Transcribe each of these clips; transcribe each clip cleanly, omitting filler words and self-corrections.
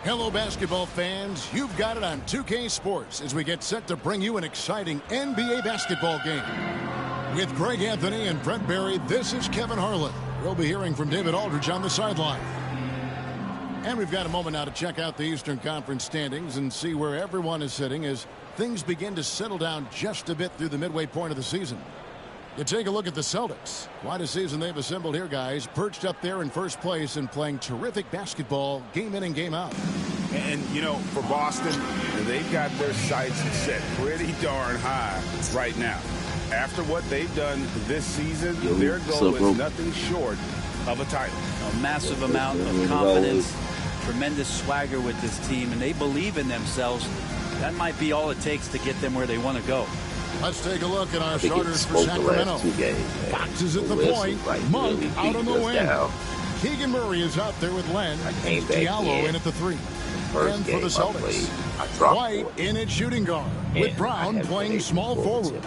Hello, basketball fans. You've got it on 2K Sports as we get set to bring you an exciting NBA basketball game. With Greg Anthony and Brent Barry, this is Kevin Harlan. We'll be hearing from David Aldridge on the sideline. And we've got a moment now to check out the Eastern Conference standings and see where everyone is sitting as things begin to settle down just a bit through the midway point of the season. You take a look at the Celtics. Quite a season they've assembled here, guys. Perched up there in first place and playing terrific basketball game in and game out. And, you know, for Boston, they've got their sights set pretty darn high right now. After what they've done this season, their goal is nothing short of a title. A massive amount of confidence, tremendous swagger with this team, and they believe in themselves. That might be all it takes to get them where they want to go. Let's take a look at our starters for Sacramento. Fox is at the point. Monk really out on the wing. Keegan Murray is out there with Len. Diallo in at the 3. And for the Celtics, White in at shooting guard, with Brown playing small forward.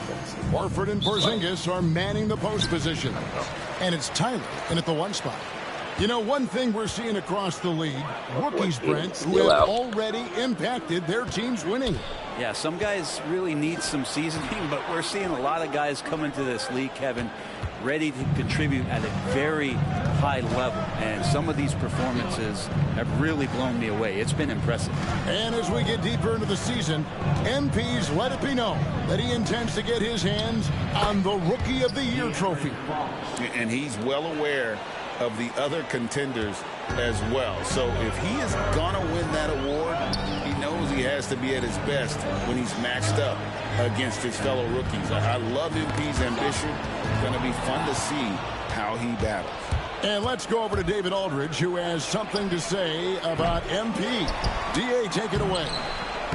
Horford and Porzingis are manning the post position. And it's Tyler in at the 1 spot. You know, one thing we're seeing across the league, rookies, Brent, who have already impacted their team's winning. Yeah, some guys really need some seasoning, but we're seeing a lot of guys come into this league, Kevin, ready to contribute at a very high level. And some of these performances have really blown me away. It's been impressive. And as we get deeper into the season, MP's let it be known that he intends to get his hands on the Rookie of the Year trophy. And he's well aware of the other contenders as well. So if he is going to win that award, he knows he has to be at his best when he's matched up against his fellow rookies. I love MP's ambition. It's going to be fun to see how he battles. And let's go over to David Aldridge, who has something to say about MP. DA, take it away.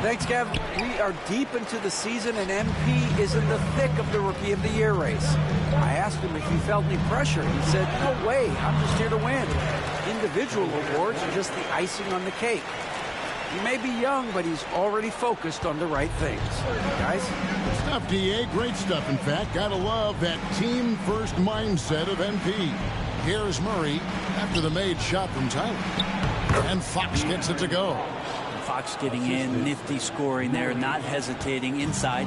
Thanks, Kev. We are deep into the season, and MP is in the thick of the Rookie of the Year race. I asked him if he felt any pressure. He said, no way, I'm just here to win. Individual awards are just the icing on the cake. He may be young, but he's already focused on the right things. Guys? Good stuff, DA. Great stuff, in fact. Gotta love that team-first mindset of MP. Here's Murray after the made shot from Tyler. And Fox gets it to go. Fox getting in, nifty scoring there, not hesitating inside.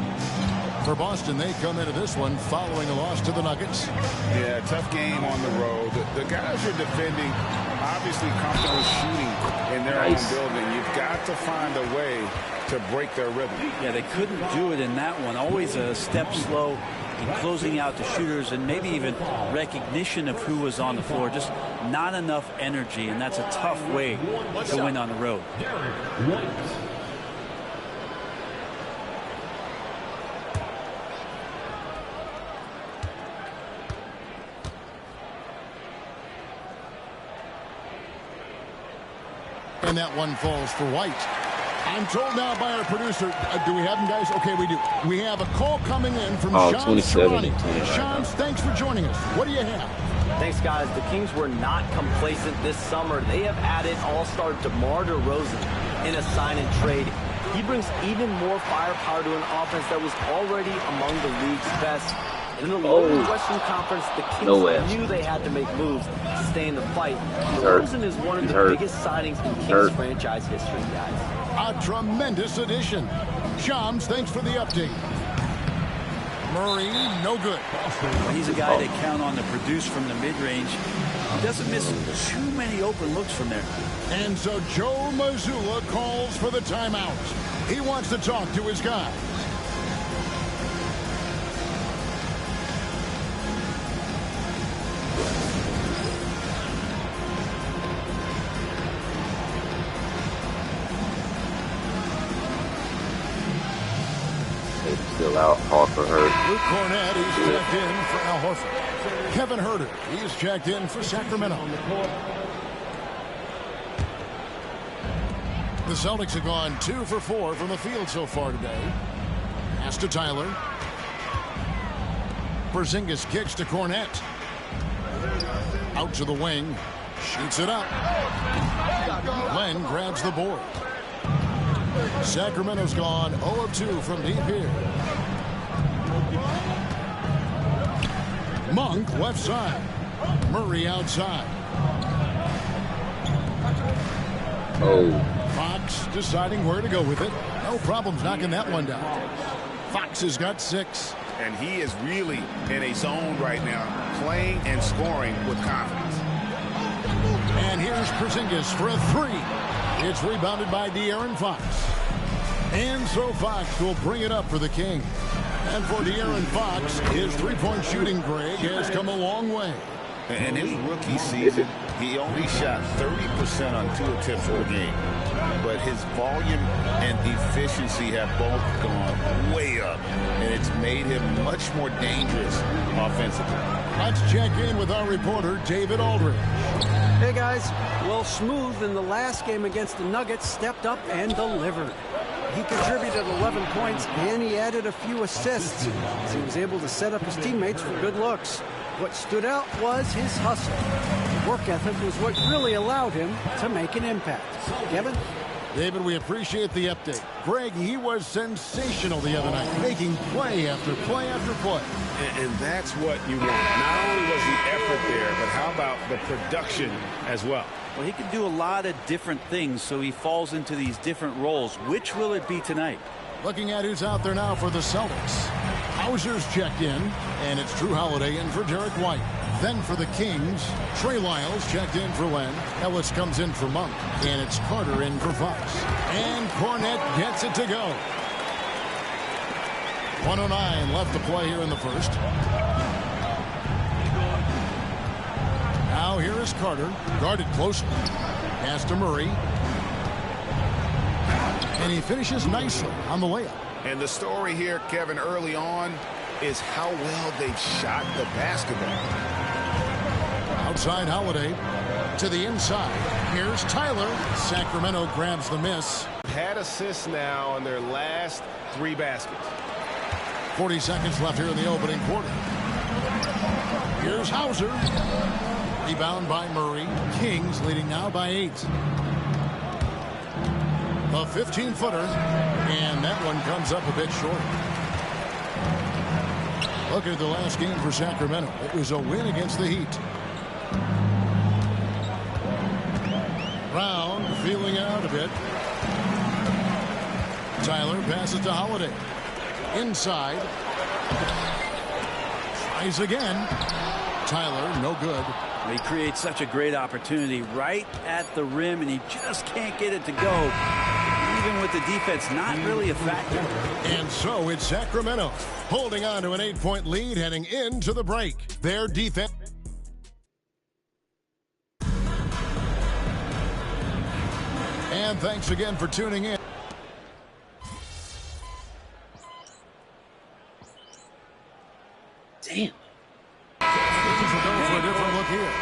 For Boston, they come into this one following a loss to the Nuggets. Yeah, tough game on the road. The guys are defending, obviously comfortable shooting in their own building. You've got to find a way to break their rhythm. Yeah, they couldn't do it in that one. Always a step slow in closing out the shooters and maybe even recognition of who was on the floor. Just not enough energy, and that's a tough way to win on the road. And that one falls for White. I'm told now by our producer, do we have him, guys? Okay, we do. We have a call coming in from Sean Serrani. Sean, thanks for joining us. What do you have? Thanks, guys. The Kings were not complacent this summer. They have added all-star DeMar DeRozan in a sign-and-trade. He brings even more firepower to an offense that was already among the league's best. In the Western Conference, the Kings knew they had to make moves to stay in the fight. DeRozan is one of the biggest signings in Kings franchise history, guys. A tremendous addition. Shams, thanks for the update. Murray, no good. He's a guy they count on to produce from the mid-range. He doesn't miss too many open looks from there. And so Joe Mazzulla calls for the timeout. He wants to talk to his guys. Still out. Horford hurt. Luke Cornett, he's checked in for Al Horford. Kevin Huerter, he's checked in for Sacramento. The Celtics have gone 2 for 4 from the field so far today. Pass to Tyler. Porzingis kicks to Cornett. Out to the wing. Shoots it up. Len grabs the board. Sacramento's gone 0 of 2 from deep here. Monk left side. Murray outside. Oh. Fox Fox deciding where to go with it. No problems knocking that one down. Fox has got 6. And he is really in a zone right now, playing and scoring with confidence. And here's Porzingis for a 3. It's rebounded by De'Aaron Fox. And so Fox will bring it up for the King. And for De'Aaron Fox, his three-point shooting, Greg, has come a long way. In his rookie season, he only shot 30% on 2 attempts per game. But his volume and efficiency have both gone way up. And it's made him much more dangerous offensively. Let's check in with our reporter, David Aldridge. Hey, guys. Well, Smooth in the last game against the Nuggets stepped up and delivered. He contributed 11 points, and he added a few assists, as he was able to set up his teammates for good looks. What stood out was his hustle. Work ethic was what really allowed him to make an impact. Kevin? David, we appreciate the update. Greg, he was sensational the other night, making play after play after play. And that's what you want. Not only was the effort there, but how about the production as well? Well, he can do a lot of different things, so he falls into these different roles. Which will it be tonight? Looking at who's out there now for the Celtics. Hauser's checked in, and it's Drew Holiday in for Derek White. Then for the Kings, Trey Lyles checked in for Len. Ellis comes in for Monk, and it's Carter in for Fox. And Cornette gets it to go. 1:09 left to play here in the first. Now here is Carter, guarded closely. Pass to Murray. And he finishes nicely on the layup. And the story here, Kevin, early on is how well they've shot the basketball. Outside Holiday to the inside. Here's Tyler. Sacramento grabs the miss. Had assists now on their last 3 baskets. 40 seconds left here in the opening quarter. Here's Hauser. Rebound by Murray. Kings leading now by 8. A 15-footer, and that one comes up a bit short. Look at the last game for Sacramento. It was a win against the Heat. Brown feeling it out a bit. Tyler passes to Holiday. Inside. Tries again. Tyler, no good. He creates such a great opportunity right at the rim, and he just can't get it to go. Even with the defense not really a factor. And so it's Sacramento holding on to an 8-point lead heading into the break. Their defense. And thanks again for tuning in. Damn. We'll go for a different look here.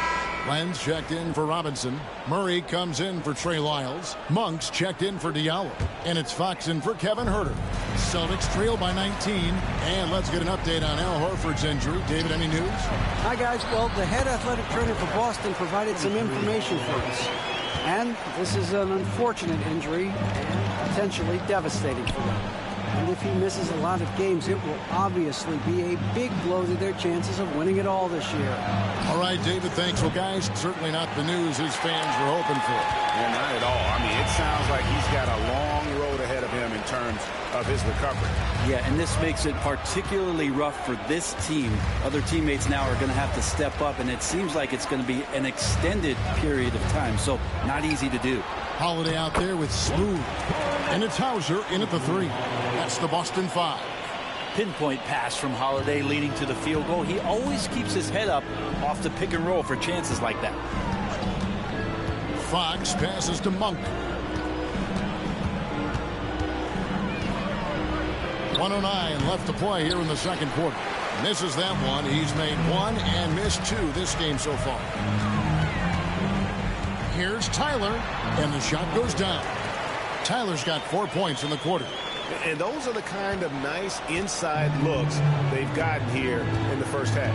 Lenz checked in for Robinson. Murray comes in for Trey Lyles. Monk's checked in for Diallo. And it's Fox in for Kevin Huerter. Celtics trail by 19. And let's get an update on Al Horford's injury. David, any news? Hi, guys. Well, the head athletic trainer for Boston provided some information for us. And this is an unfortunate injury and potentially devastating for them. And if he misses a lot of games, it will obviously be a big blow to their chances of winning it all this year. All right, David, thanks. Well, guys, certainly not the news his fans were hoping for. Yeah, not at all. I mean, it sounds like he's got a long road ahead of him in terms of his recovery. Yeah, and this makes it particularly rough for this team. Other teammates now are going to have to step up, and it seems like it's going to be an extended period of time, so not easy to do. Holiday out there with Smooth. And it's Hauser in at the 3. That's the Boston 5. Pinpoint pass from Holiday leading to the field goal. He always keeps his head up off the pick and roll for chances like that. Fox passes to Monk. 1:09 left to play here in the second quarter. Misses that one. He's made 1 and missed 2 this game so far. Here's Tyler, and the shot goes down. Tyler's got 4 points in the quarter. And those are the kind of nice inside looks they've gotten here in the first half.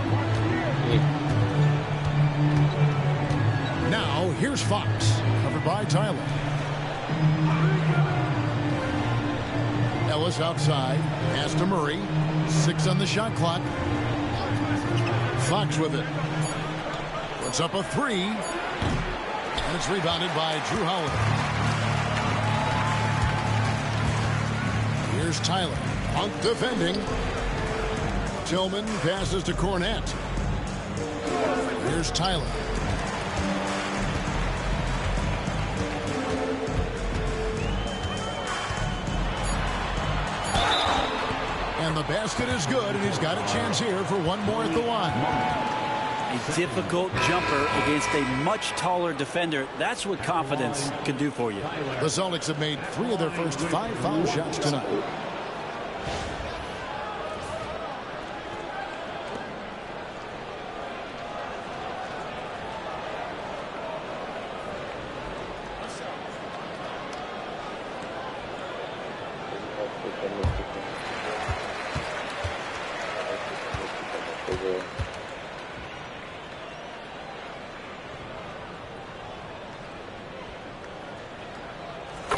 Now, here's Fox, covered by Tyler. Ellis outside, pass to Murray. 6 on the shot clock. Fox with it. Puts up a 3. And it's rebounded by Drew Holiday. Here's Tyler. Monk defending. Tillman passes to Cornette. Here's Tyler. And the basket is good, and he's got a chance here for one more at the line. A difficult jumper against a much taller defender. That's what confidence can do for you. The Celtics have made 3 of their first 5 foul shots tonight.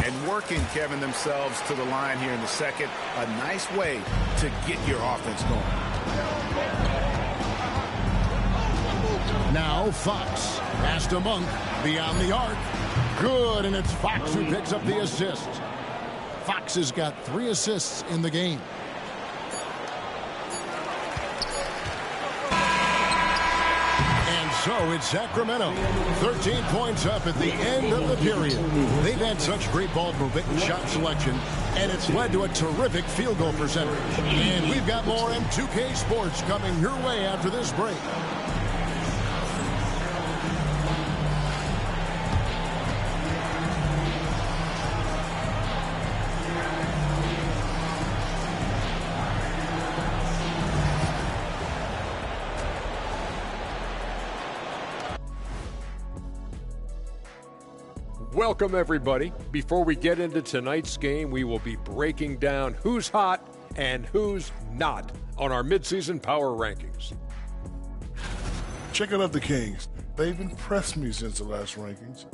And working, Kevin, themselves to the line here in the second. A nice way to get your offense going. Now Fox. Pass to Monk. Beyond the arc. Good, and it's Fox who picks up the assist. Fox has got 3 assists in the game. So it's Sacramento. 13 points up at the end of the period. They've had such great ball movement and shot selection, and it's led to a terrific field goal percentage. And we've got more M2K Sports coming your way after this break. Welcome, everybody. Before we get into tonight's game, we will be breaking down who's hot and who's not on our midseason power rankings. Checking out the Kings. They've impressed me since the last rankings.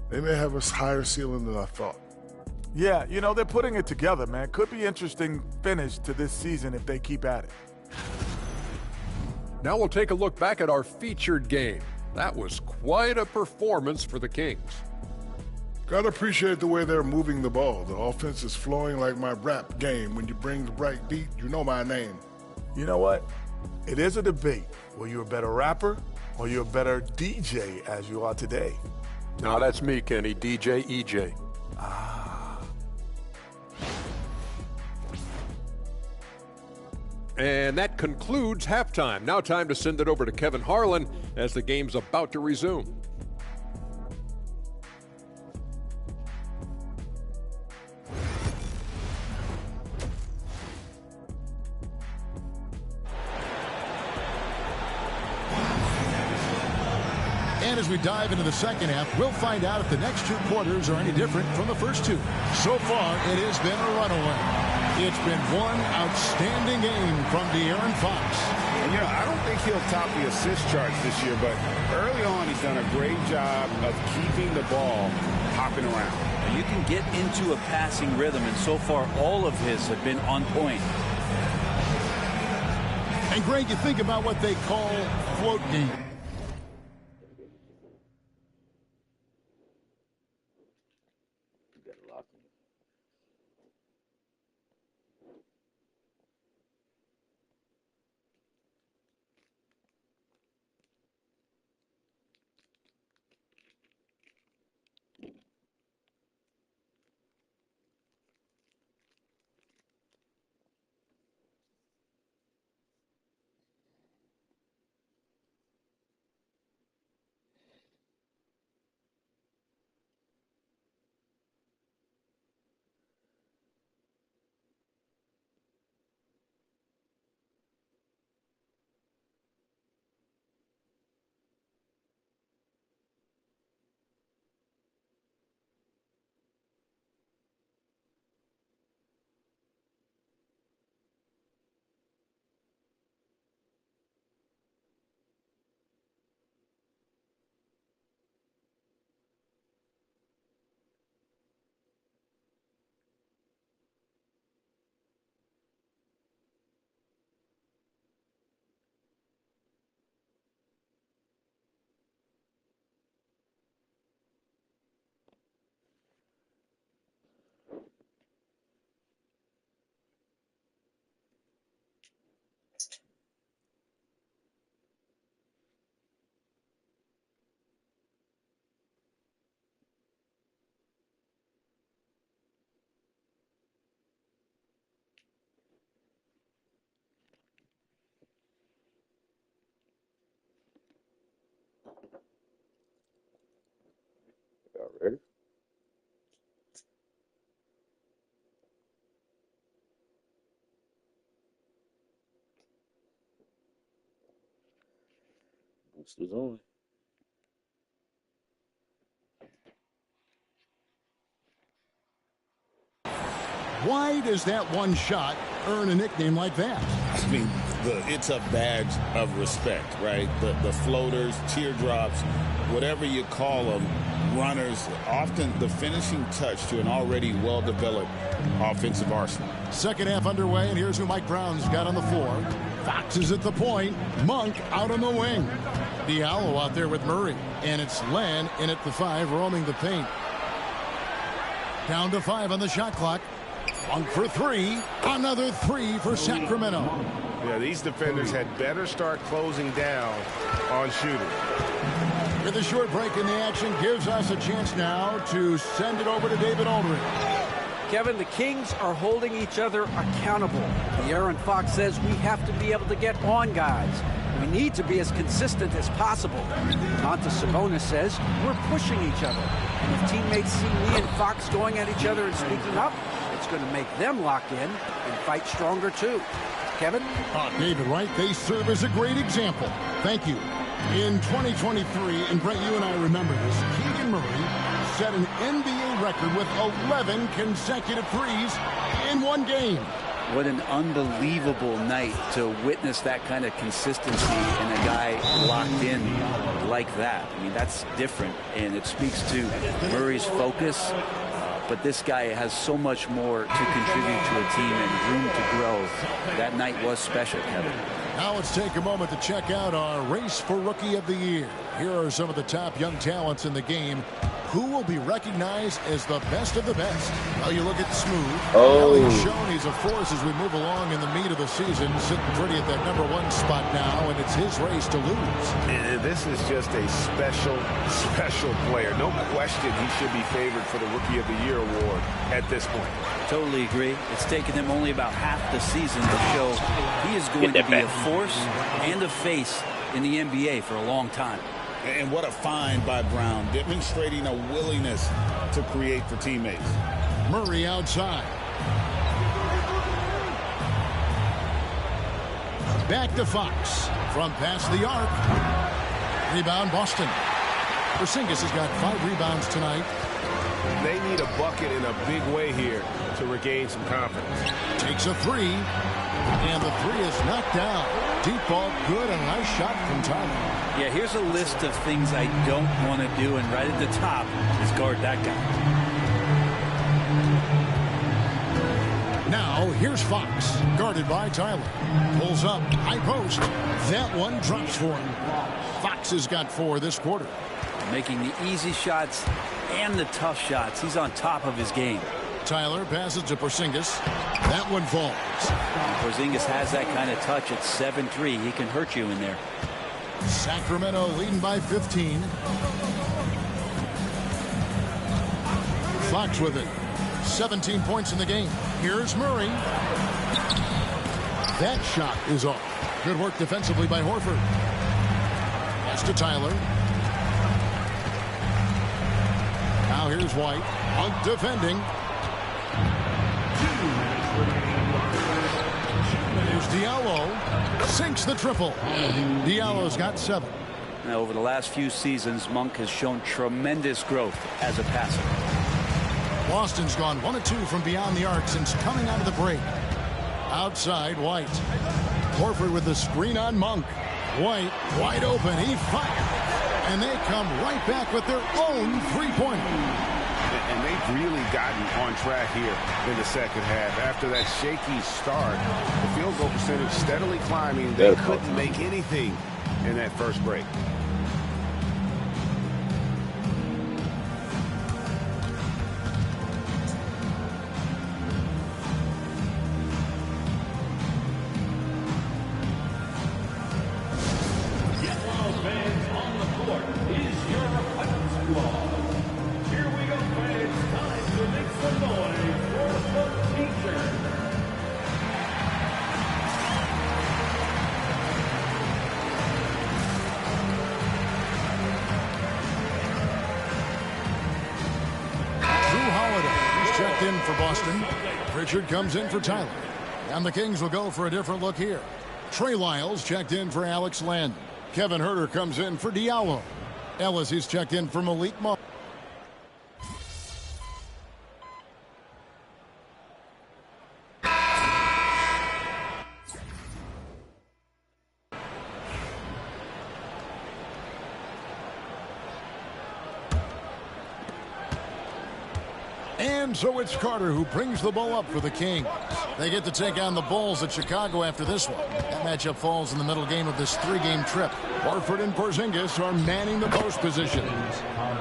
They may have a higher ceiling than I thought. Yeah, you know, they're putting it together, man. Could be interesting finish to this season if they keep at it. Now we'll take a look back at our featured game. That was quite a performance for the Kings. Gotta appreciate the way they're moving the ball. The offense is flowing like my rap game. When you bring the right beat, you know my name. You know what? It is a debate. Were you a better rapper or you a better DJ as you are today? No, that's me, Kenny. DJ EJ. And that concludes halftime. Now time to send it over to Kevin Harlan as the game's about to resume. And as we dive into the second half, we'll find out if the next 2 quarters are any different from the first 2. So far, it has been a runaway. It's been one outstanding game from De'Aaron Fox. And, you know, I don't think he'll top the assist charts this year, but early on he's done a great job of keeping the ball hopping around. You can get into a passing rhythm, and so far all of his have been on point. And, Greg, you think about what they call float game. Ready? Boosters on. Why does that one shot earn a nickname like that? I mean, it's a badge of respect, right? The floaters, teardrops, whatever you call them, runners, often the finishing touch to an already well-developed offensive arsenal. Second half underway, and here's who Mike Brown's got on the floor. Fox is at the point. Monk out on the wing. Diallo out there with Murray. And it's Len in at the 5, roaming the paint. Down to 5 on the shot clock. Monk for 3. Another 3 for Sacramento. Yeah, these defenders had better start closing down on shooting. With a short break in the action, gives us a chance now to send it over to David Aldridge. Kevin, the Kings are holding each other accountable. De'Aaron Fox says we have to be able to get on guys. We need to be as consistent as possible. Domantas Sabonis says we're pushing each other. And if teammates see me and Fox going at each other and speaking up, it's going to make them lock in and fight stronger too. Kevin? David Wright, they serve as a great example. Thank you. In 2023, and Brent, you and I remember this, Keegan Murray set an NBA record with 11 consecutive threes in one game. What an unbelievable night to witness that kind of consistency in a guy locked in like that. I mean, that's different, and it speaks to Murray's focus. But this guy has so much more to contribute to a team and room to grow. That night was special, Kevin. Now let's take a moment to check out our race for Rookie of the Year. Here are some of the top young talents in the game. Who will be recognized as the best of the best? Well, you look at Smooth. Oh. Well, he's shown he's a force as we move along in the meat of the season, sitting pretty at that #1 spot now, and it's his race to lose. And this is just a special player. No question he should be favored for the Rookie of the Year award at this point. Totally agree. It's taken him only about half the season to show he is going to be a force and a face in the NBA for a long time. And what a find by Brown, demonstrating a willingness to create for teammates. Murray outside. Back to Fox from past the arc. Rebound Boston. Porzingis has got 5 rebounds tonight. They need a bucket in a big way here to regain some confidence. Takes a 3. And the 3 is knocked down. Deep ball, good, a nice shot from Tyler. Yeah, here's a list of things I don't want to do, and right at the top is guard that guy. Now, here's Fox, guarded by Tyler. Pulls up, high post. That one drops for him. Fox has got 4 this quarter. Making the easy shots and the tough shots. He's on top of his game. Tyler passes to Porzingis. That one falls. Porzingis has that kind of touch at 7-3. He can hurt you in there. Sacramento leading by 15. Fox with it. 17 points in the game. Here's Murray. That shot is off. Good work defensively by Horford. Pass to Tyler. Now here's White. Monk defending. Here's Diallo. Sinks the triple. Diallo's got 7. Now, over the last few seasons, Monk has shown tremendous growth as a passer. Boston's gone 1 of 2 from beyond the arc since coming out of the break. Outside, White. Horford with the screen on Monk. White wide open. He fired. And they come right back with their own 3-pointer. And they've really gotten on track here in the second half. After that shaky start, the field goal percentage steadily climbing. They couldn't make anything in that first break. checked in for Boston. Pritchard comes in for Tyler. And the Kings will go for a different look here. Trey Lyles checked in for Alex Len. Kevin Huerter comes in for Diallo. Ellis, he's checked in for Malik Monk. And so it's Carter who brings the ball up for the Kings. They get to take on the Bulls at Chicago after this one. That matchup falls in the middle game of this 3-game trip. Horford and Porzingis are manning the post position.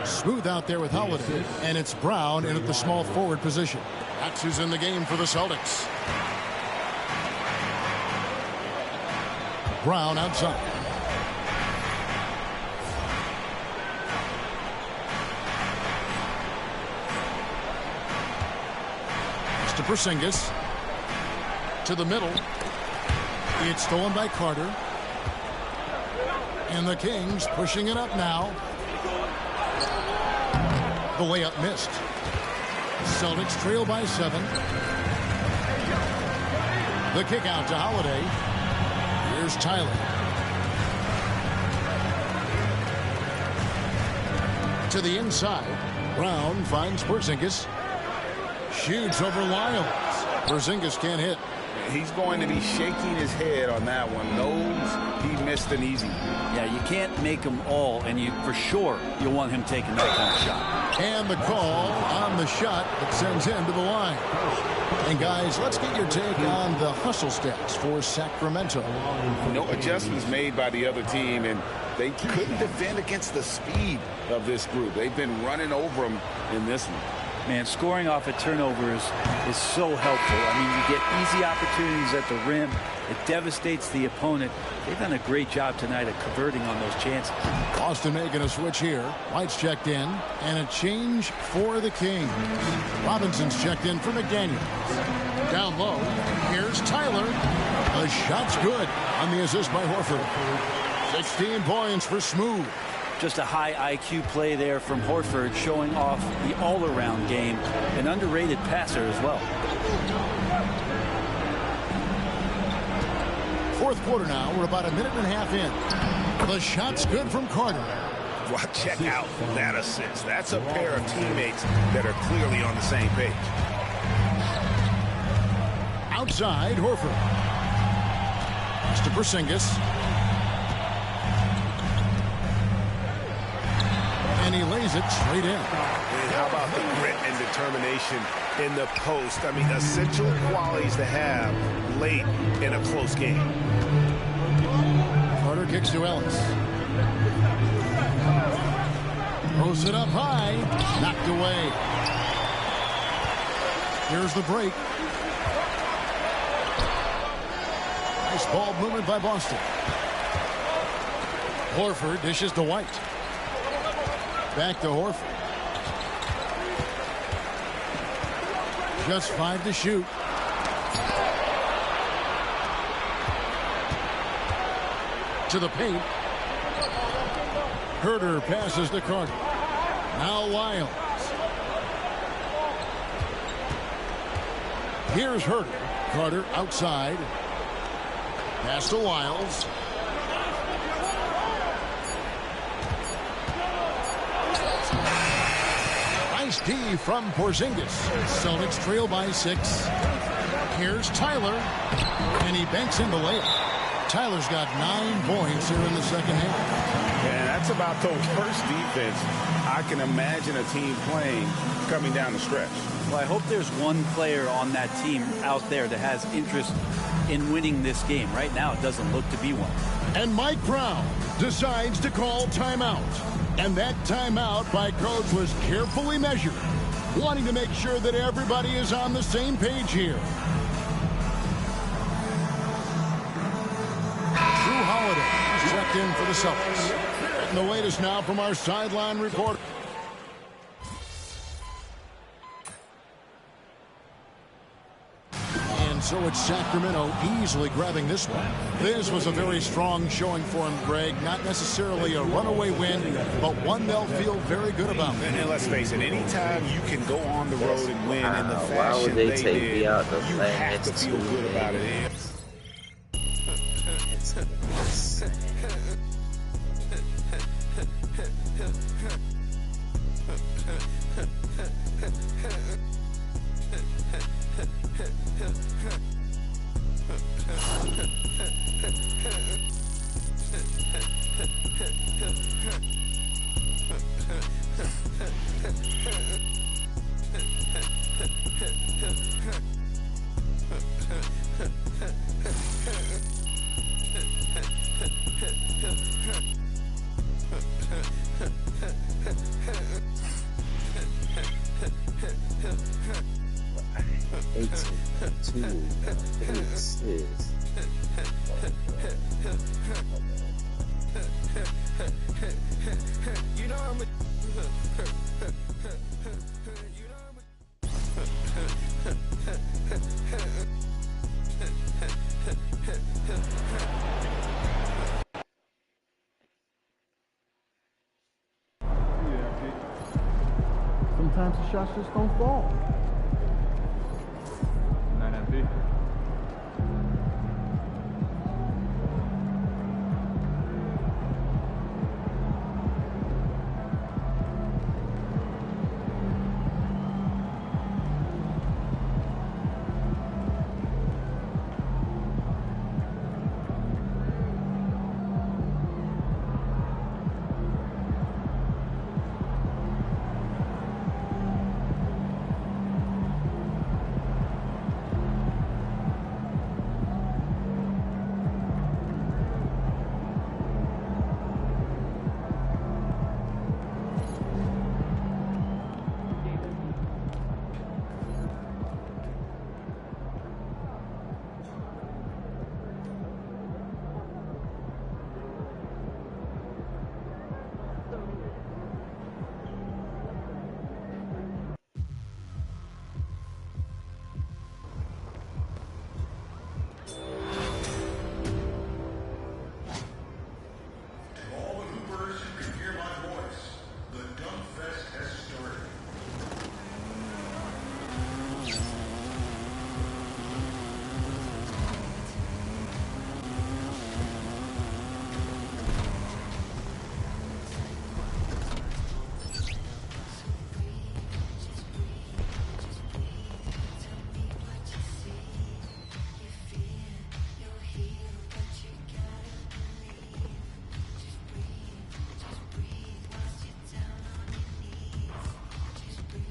Smooth out there with Holiday, and it's Brown in at the small forward position. That's who's in the game for the Celtics. Brown outside. To Porzingis. To the middle. It's stolen by Carter. And the Kings pushing it up now. The layup missed. Celtics trail by 7. The kick out to Holiday. Here's Tyler. To the inside. Brown finds Porzingis. Shoots over Lyles. Porzingis can't hit. He's going to be shaking his head on that one. Knows he missed an easy. Yeah, you can't make them all, and for sure you'll want him taking that kind of shot. And the call on the shot that sends him to the line. And guys, let's get your take on the hustle stats for Sacramento. No adjustments made by the other team, and they couldn't defend against the speed of this group. They've been running over them in this one. Man, scoring off of turnovers is so helpful. I mean, you get easy opportunities at the rim. It devastates the opponent. They've done a great job tonight of converting on those chances. Boston making a switch here. White's checked in, and a change for the Kings. Robinson's checked in for McDaniels. Down low, here's Tyler. The shot's good on the assist by Horford. 16 points for Smooth. Just a high IQ play there from Horford, showing off the all-around game. An underrated passer as well. Fourth quarter now. We're about a minute and a half in. The shot's good from Carter. Well, check out that assist. That's a pair of teammates that are clearly on the same page. Outside, Horford. It's to Porzingis. And he lays it straight in. And how about the grit and determination in the post? I mean, essential qualities to have late in a close game. Carter kicks to Ellis. Throws it up high. Knocked away. Here's the break. Nice ball movement by Boston. Horford dishes to White. Back to Horford. Just 5 to shoot. To the paint. Huerter passes to Carter. Now Lyles. Here's Huerter. Carter outside. Pass to Lyles. Nice D from Porzingis. Celtics trail by 6. Here's Tyler. And he banks in the layup. Tyler's got 9 points here in the second half. Yeah, that's about the worst defense I can imagine a team playing coming down the stretch. Well, I hope there's one player on that team out there that has interest in winning this game. Right now, it doesn't look to be one. And Mike Brown decides to call timeout. And that timeout by coach was carefully measured, wanting to make sure that everybody is on the same page here. Drew Holiday is checked in for the Celtics. And the latest now from our sideline reporter. And And so it's Sacramento easily grabbing this one. This was a very strong showing for him, Greg. Not necessarily a runaway win, but one they'll feel very good about. And let's face it, anytime you can go on the road and win in the fashion they did, take me out the you have to feel good about it. Sometimes the shots just don't fall. 9 empty.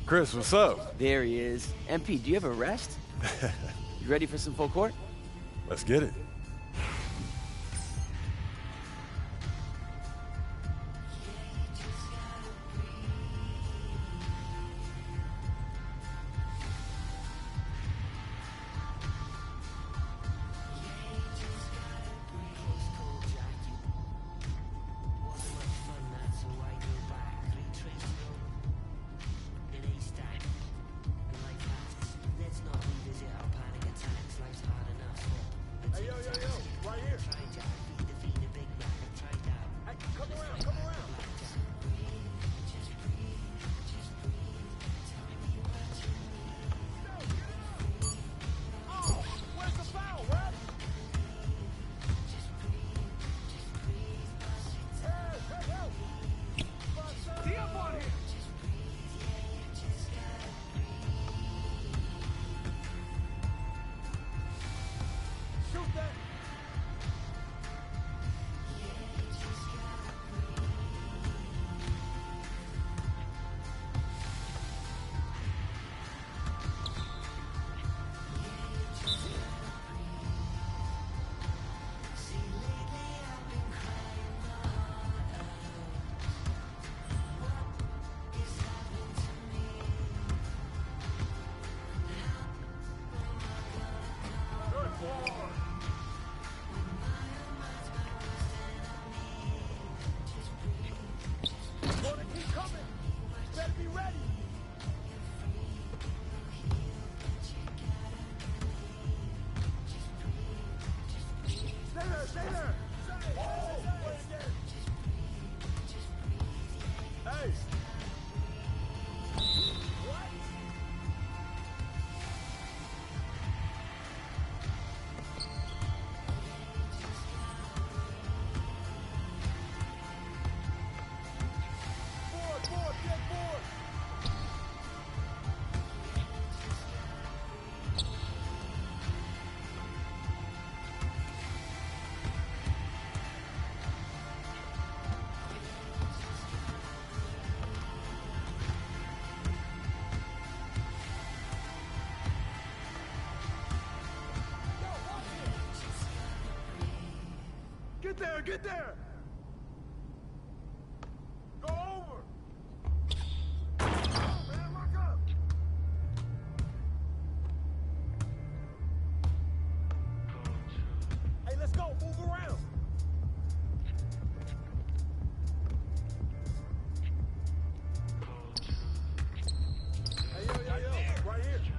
Chris, what's up? There he is. MP, do you have a rest? You ready for some full court? Let's get it. there, get there! Go over! Oh, man, lock up! Hey, let's go, move around! Hey, yo, right here.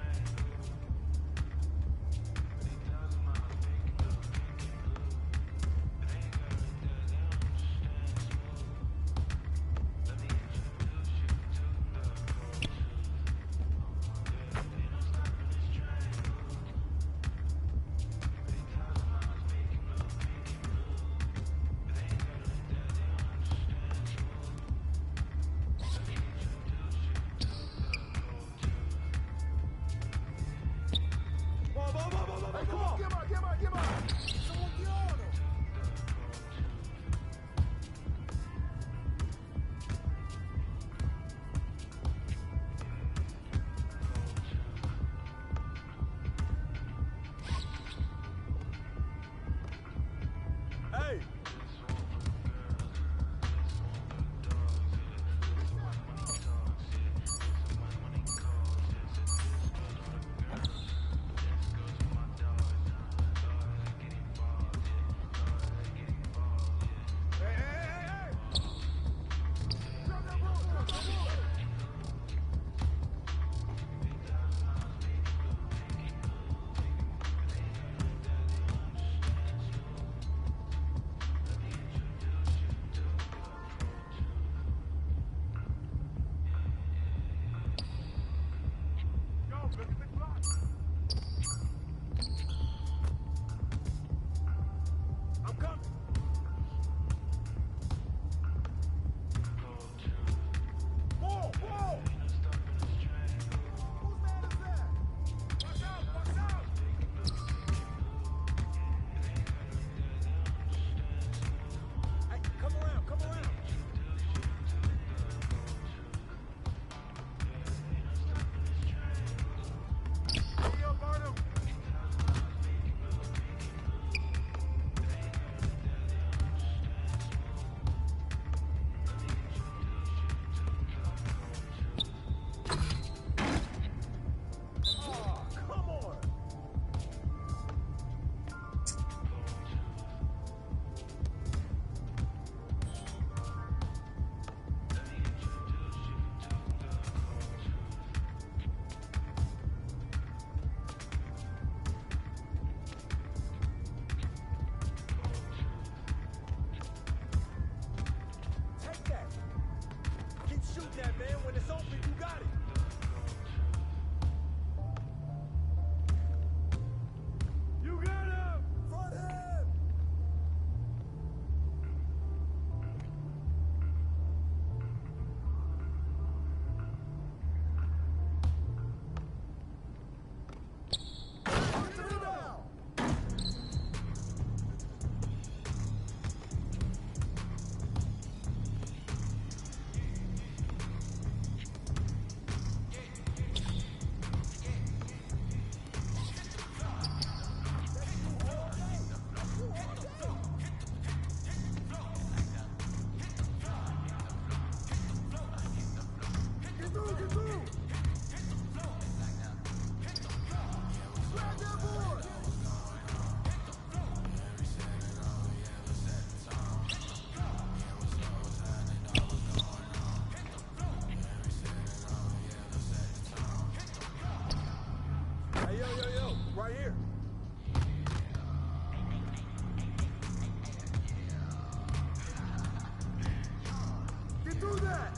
Right here. Get through that.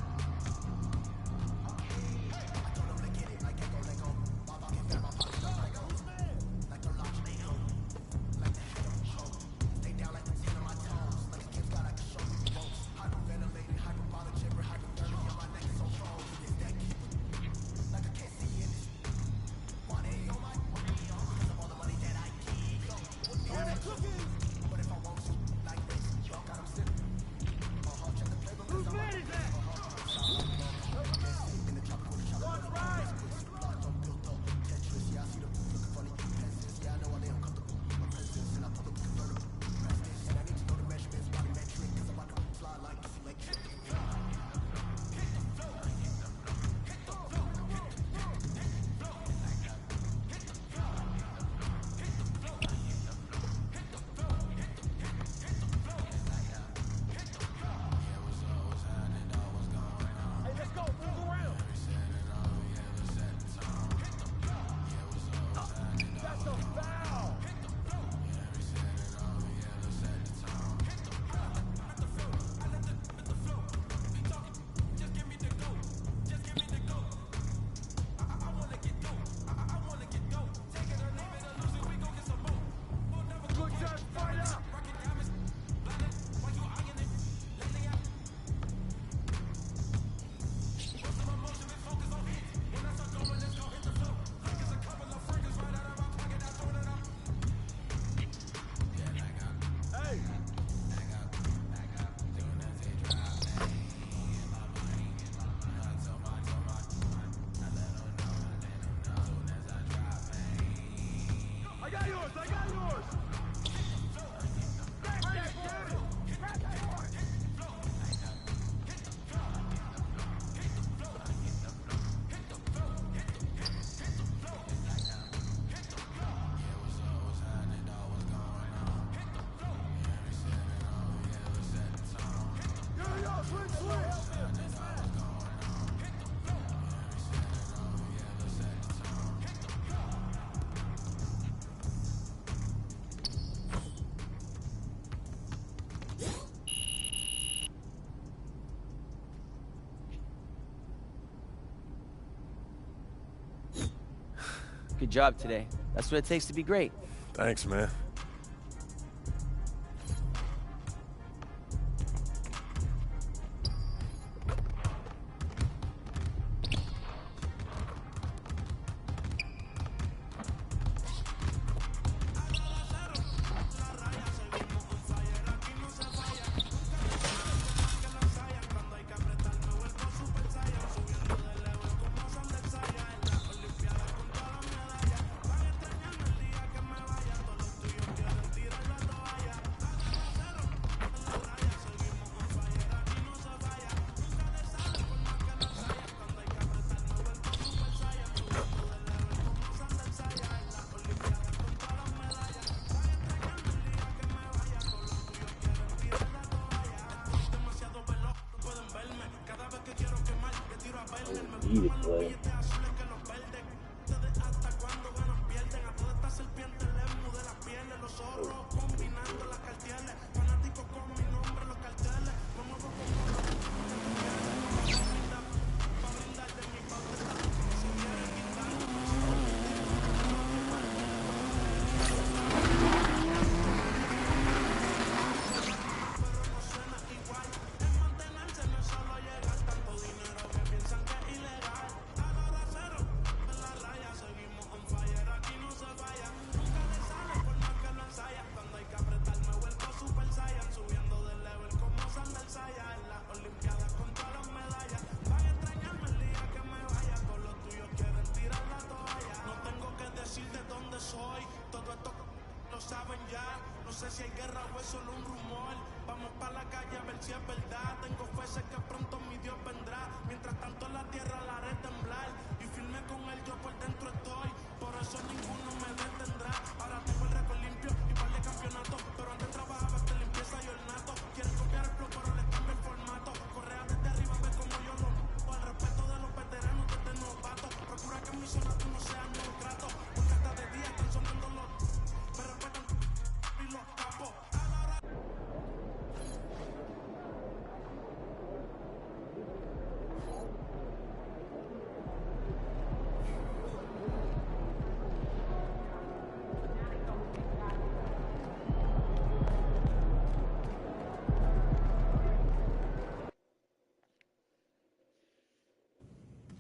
Good job today. That's what it takes to be great. Thanks, man. Eat it, play.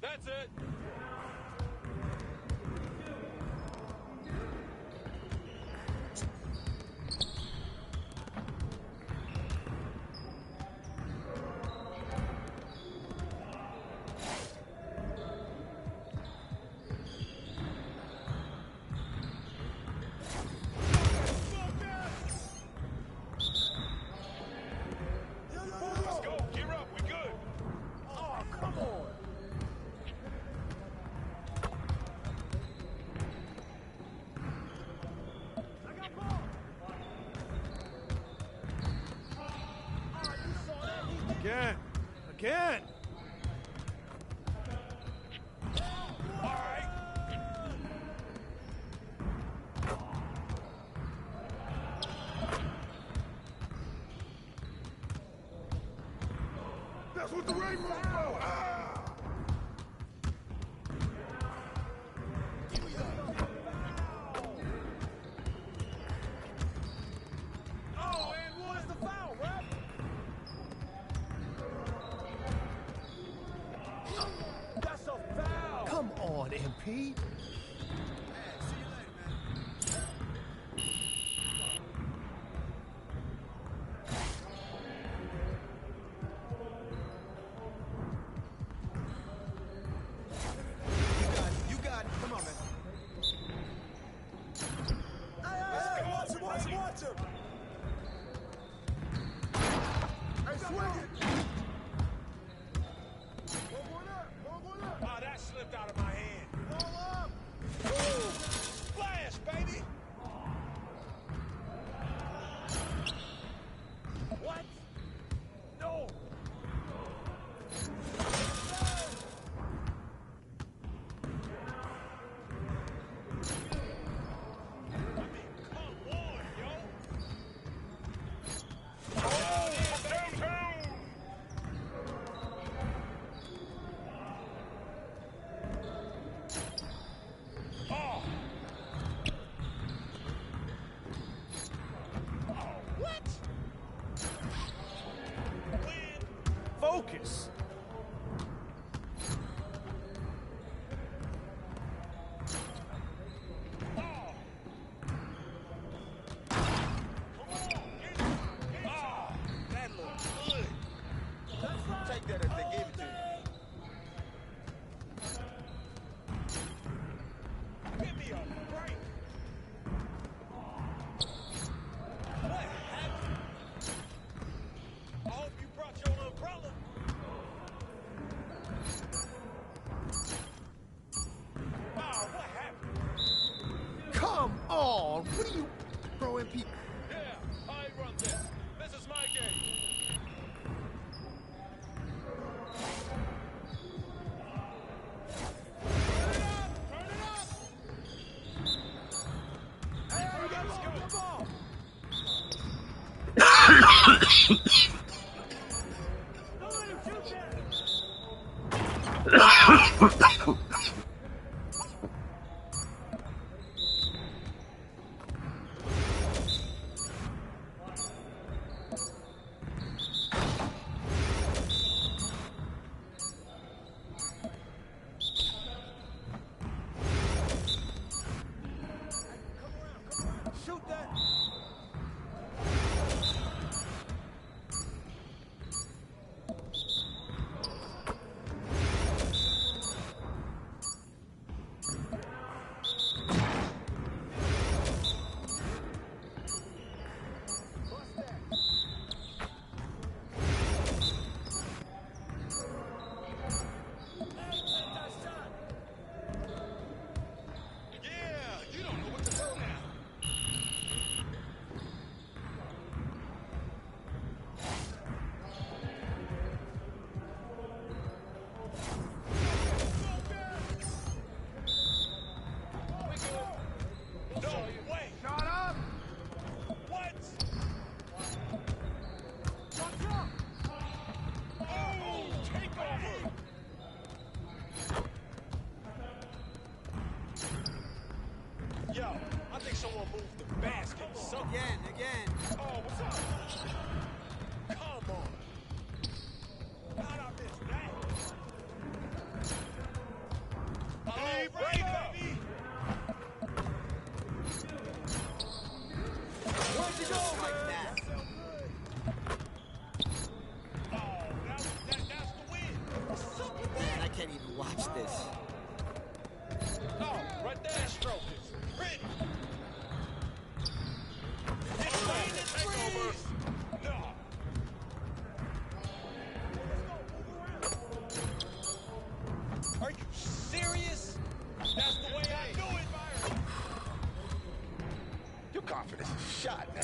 That's it. Again. All right. That's what the rainbow for. MP? You got it. Come on, man. Spears. Take that if they gave it to you. Give me a break. What happened? I hope you brought your umbrella. Oh, what happened? Come on! What are you throwing people? Yeah, I run this. This is my game. Shoot that. Yo, I think someone moved the basket. Again. Oh, what's up? Come on. How'd I miss that? Break, baby. Where'd you go, like that? Oh, that's the win. Man, I can't even watch this. Oh, right there, stroke it. Pretty. No. Are you serious? That's the way I do it, Byron. Your confidence is shot now.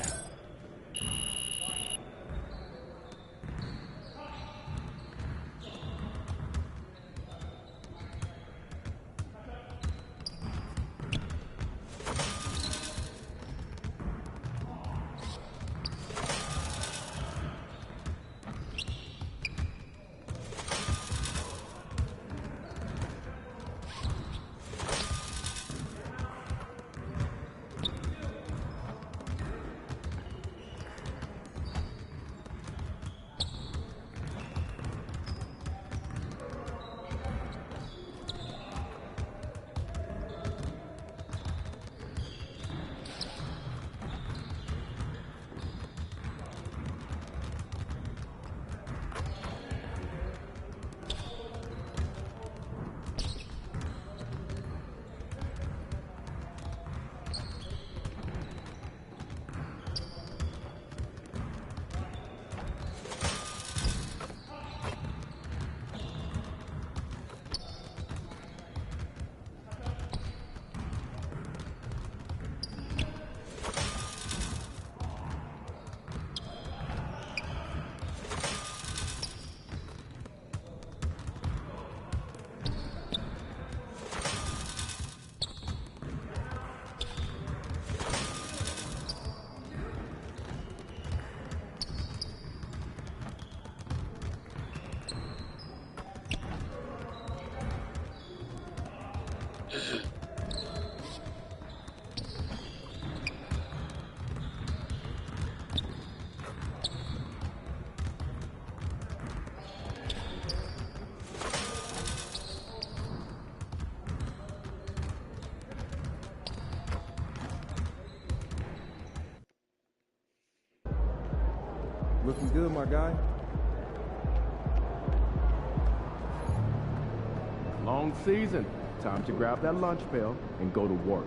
Looking good, my guy. Long season. Time to grab that lunch pail and go to work.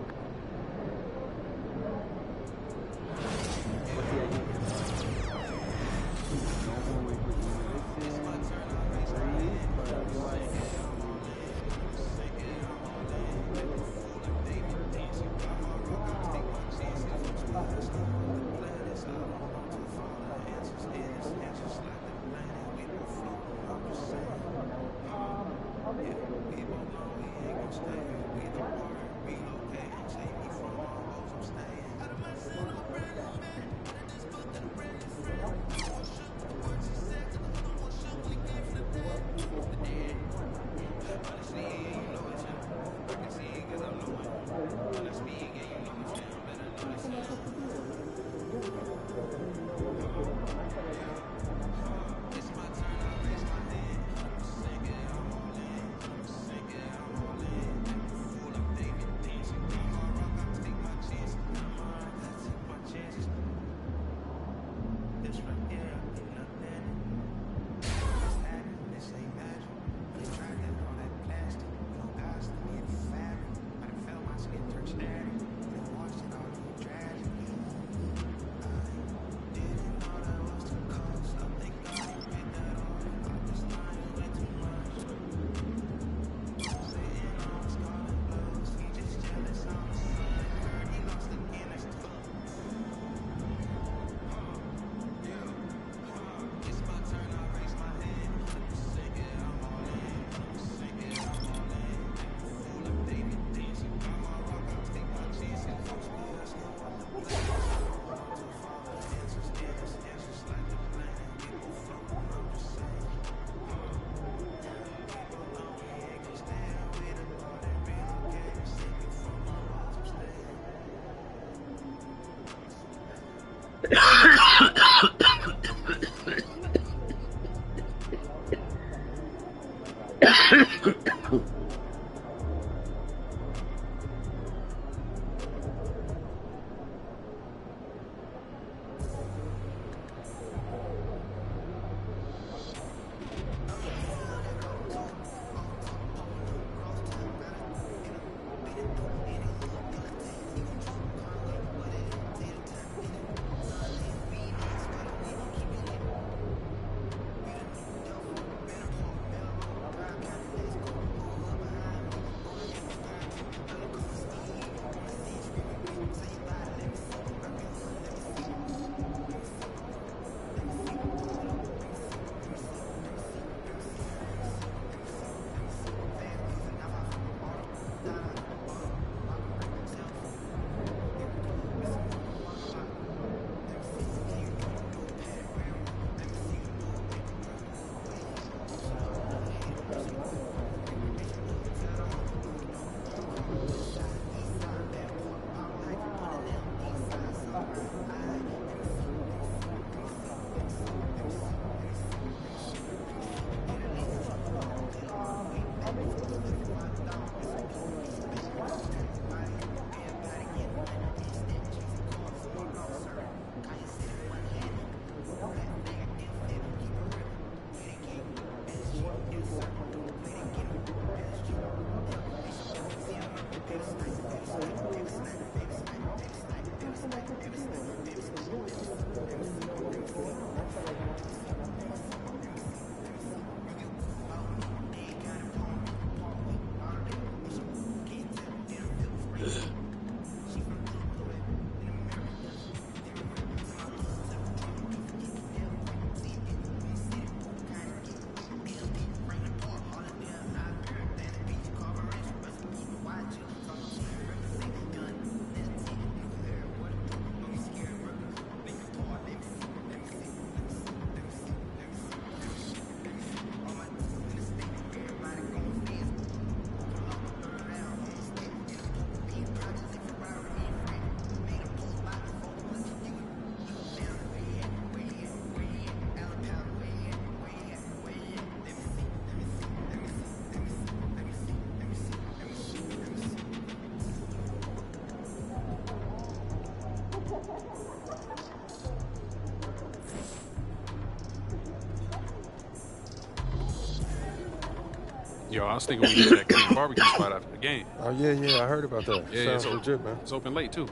Yo, I was thinking we get that King barbecue spot after the game. Oh, yeah, I heard about that. Yeah, Sounds legit, man. It's open late, too.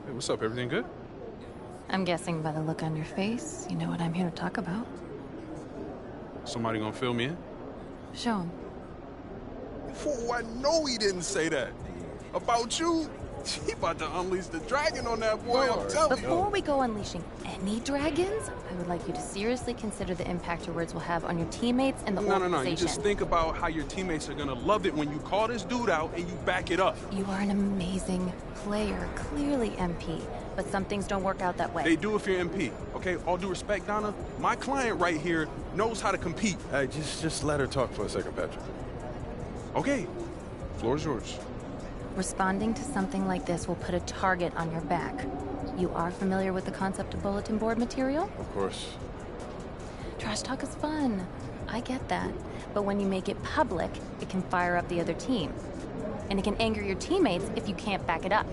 Hey, what's up? Everything good? I'm guessing by the look on your face, you know what I'm here to talk about. Somebody gonna fill me in? Show him. Oh, I know he didn't say that. About you? He about to unleash the dragon on that boy, I'm telling you. Before we go unleashing any dragons, I would like you to seriously consider the impact your words will have on your teammates and the organization. No. You just think about how your teammates are gonna love it when you call this dude out and you back it up. You are an amazing player, clearly, MP. But some things don't work out that way. They do if you're MP, okay? All due respect, Donna, my client right here knows how to compete. Hey, just let her talk for a second, Patrick. Okay, floor is yours. Responding to something like this will put a target on your back. You are familiar with the concept of bulletin board material? Of course. Trash talk is fun. I get that. But when you make it public, it can fire up the other team. And it can anger your teammates if you can't back it up.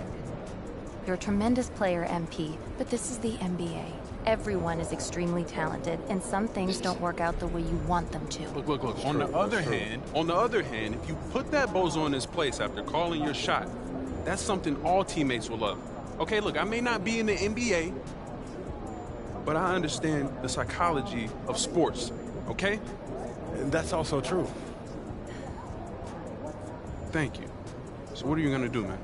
You're a tremendous player, MP, but this is the NBA. Everyone is extremely talented, and some things don't work out the way you want them to. Look. On the other hand, if you put that bozo in his place after calling your shot, that's something all teammates will love. Okay, look, I may not be in the NBA, but I understand the psychology of sports, okay? And that's also true. Thank you. So what are you gonna do, man?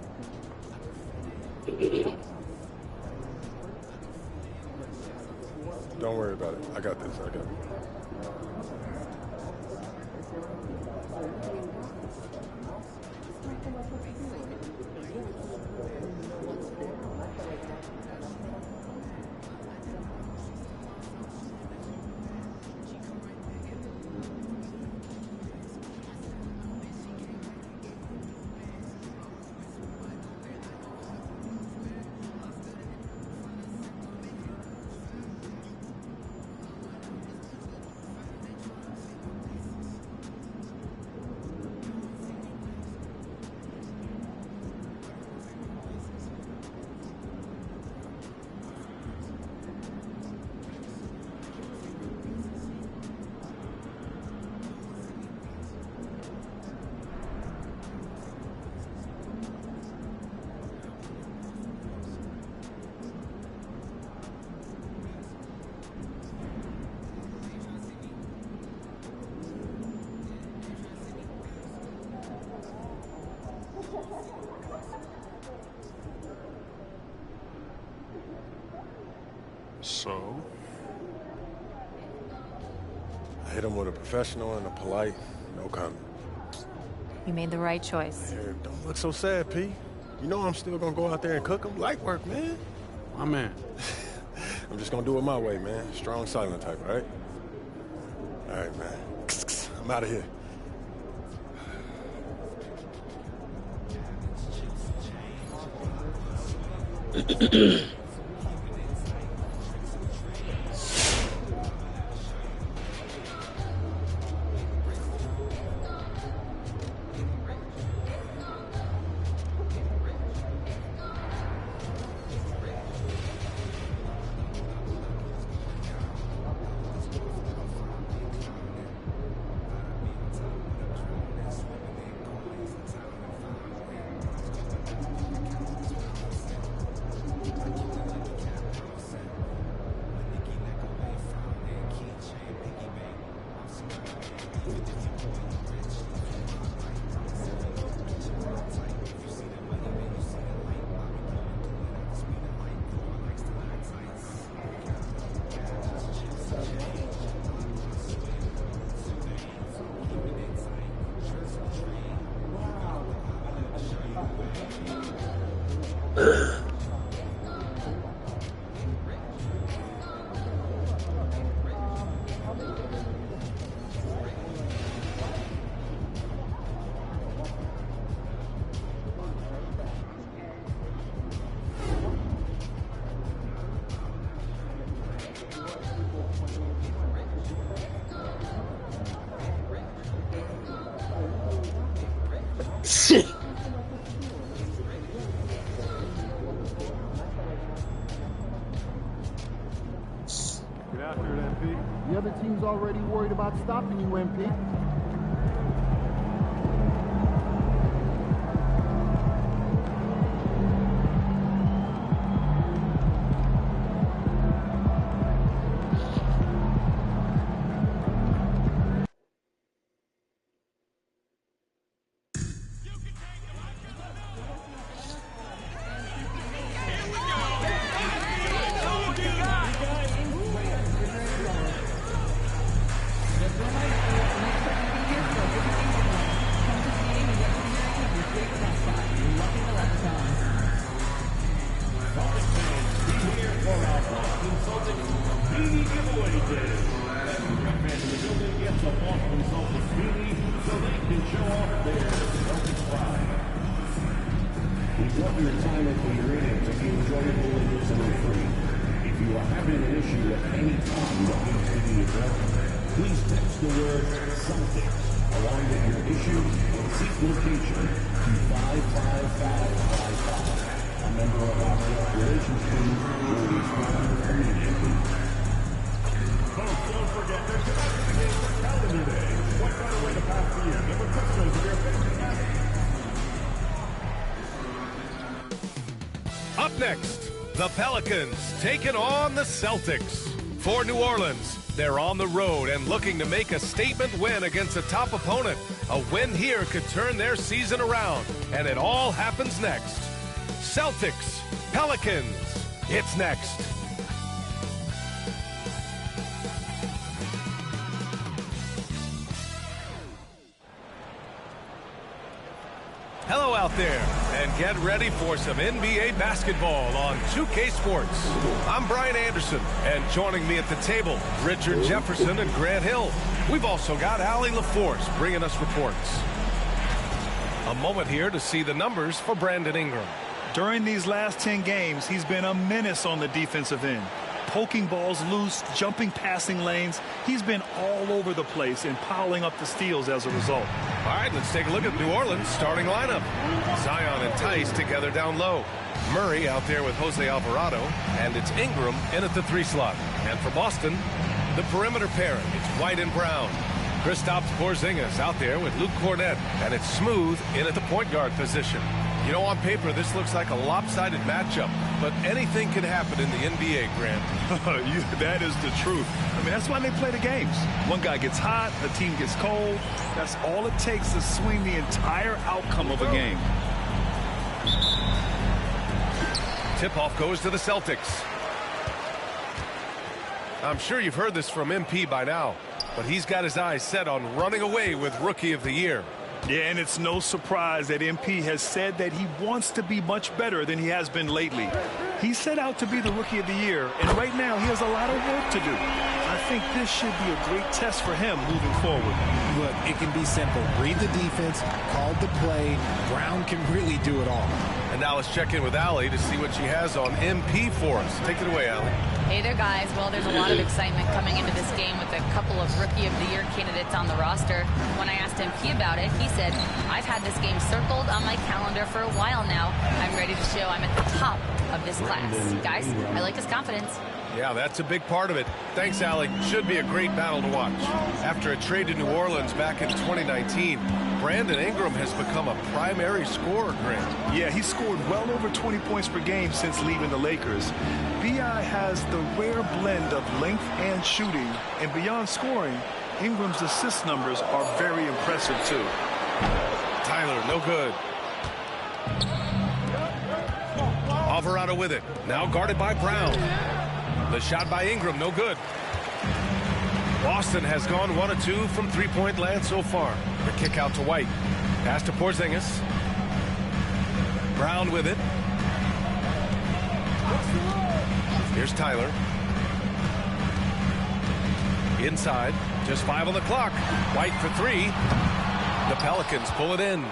Don't worry about it. I got this. So? I hit him with a professional and a polite, no comment. You made the right choice. Hey, don't look so sad, P. You know I'm still gonna go out there and cook him. Light work, man. My man. I'm just gonna do it my way, man. Strong, silent type, all right? All right, man. I'm out of here. Shit. Get after it, MP. team's already worried about stopping you, MP. Up next, the Pelicans taking on the Celtics. For New Orleans, they're on the road and looking to make a statement win against a top opponent. A win here could turn their season around, and it all happens next. Celtics, Pelicans, it's next. Hello out there, and get ready for some NBA basketball on 2K Sports. I'm Brian Anderson, and joining me at the table, Richard Jefferson and Grant Hill. We've also got Allie LaForce bringing us reports. A moment here to see the numbers for Brandon Ingram. During these last 10 games, he's been a menace on the defensive end. Poking balls loose, jumping passing lanes. He's been all over the place and piling up the steals as a result. All right, let's take a look at New Orleans' starting lineup. Zion and Tice together down low. Murray out there with Jose Alvarado, and it's Ingram in at the 3 slot. And for Boston, the perimeter pairing, it's White and Brown. Kristaps Porzingis out there with Luke Cornett, and it's Smooth in at the point guard position. You know, on paper, this looks like a lopsided matchup, but anything can happen in the NBA, Grant. That is the truth. I mean, that's why they play the games. One guy gets hot, a team gets cold. That's all it takes to swing the entire outcome of a game. Tip-off goes to the Celtics. I'm sure you've heard this from MP by now, but he's got his eyes set on running away with Rookie of the Year. Yeah, and it's no surprise that MP has said that he wants to be much better than he has been lately. He set out to be the Rookie of the Year, and right now he has a lot of work to do. I think this should be a great test for him moving forward. Look, it can be simple. Read the defense, call the play. Brown can really do it all. And now let's check in with Allie to see what she has on MP for us. Take it away, Allie. Hey there, guys. Well, there's a lot of excitement coming into this game with a couple of Rookie of the Year candidates on the roster. When I asked MP about it, he said, I've had this game circled on my calendar for a while now. I'm ready to show I'm at the top of this class. Guys, I like his confidence. Yeah, that's a big part of it. Thanks, Allie. Should be a great battle to watch. After a trade to New Orleans back in 2019, Brandon Ingram has become a primary scorer, Grant. Yeah, he scored well over 20 points per game since leaving the Lakers. B.I. has the rare blend of length and shooting, and beyond scoring, Ingram's assist numbers are very impressive, too. Tyler, no good. Alvarado with it. Now guarded by Brown. The shot by Ingram, no good. Boston has gone 1 of 2 from three-point land so far. The kick out to White. Pass to Porzingis. Brown with it. Here's Tyler. Inside. Just 5 on the clock. White for 3. The Pelicans pull it in.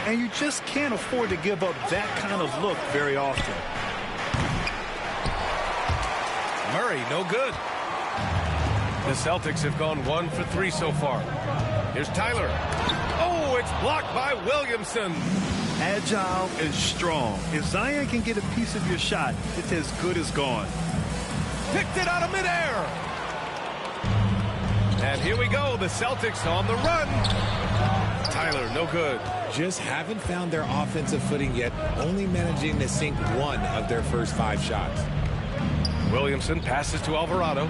And you just can't afford to give up that kind of look very often. Murray, no good. The Celtics have gone 1 for 3 so far. Here's Tyler. Oh, it's blocked by Williamson. Agile and strong. If Zion can get a piece of your shot, it's as good as gone. Picked it out of midair. here we go. The Celtics on the run. Tyler, no good. Just haven't found their offensive footing yet, only managing to sink one of their first 5 shots. Williamson passes to Alvarado.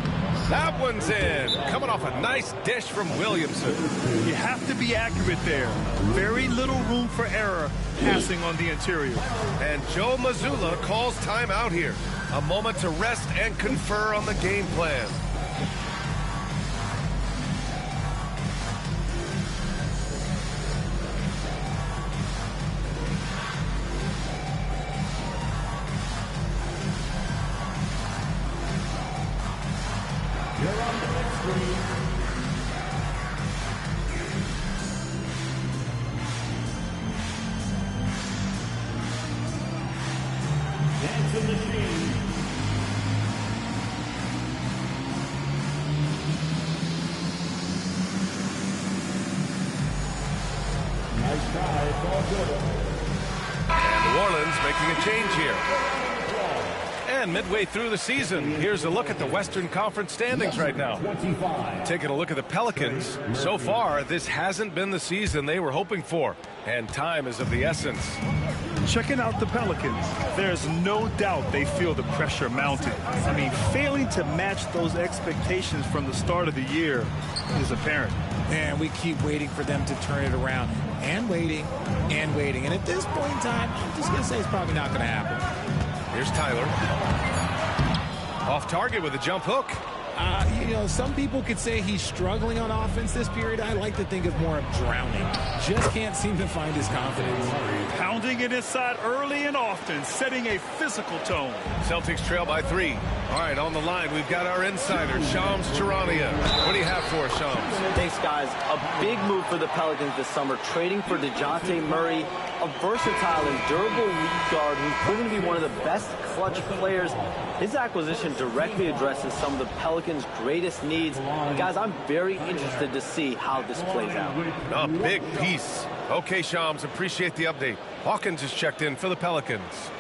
That one's in. Coming off a nice dish from Williamson. You have to be accurate there. Very little room for error passing on the interior. And Joe Mazzulla calls timeout here. A moment to rest and confer on the game plan. And New Orleans making a change here. And midway through the season, here's a look at the Western Conference standings right now. Taking a look at the Pelicans. So far, this hasn't been the season they were hoping for. And time is of the essence. Checking out the Pelicans, there's no doubt they feel the pressure mounting. I mean, failing to match those expectations from the start of the year is apparent. And we keep waiting for them to turn it around. And waiting, and waiting. And at this point in time, I'm just going to say it's probably not going to happen. Here's Tyler. Off target with a jump hook. You know, some people could say he's struggling on offense this period. I like to think of more of drowning. Just can't seem to find his confidence. Pounding it inside early and often, setting a physical tone. Celtics trail by 3. All right, on the line, we've got our insider, Shams Charania. What do you have for us, Shams? Thanks, guys. A big move for the Pelicans this summer, trading for DeJounte Murray, a versatile and durable lead guard who's proven to be one of the best clutch players. His acquisition directly addresses some of the Pelicans' greatest needs. And guys, I'm very interested to see how this plays out. A big piece. Okay, Shams, appreciate the update. Hawkins is checked in for the Pelicans.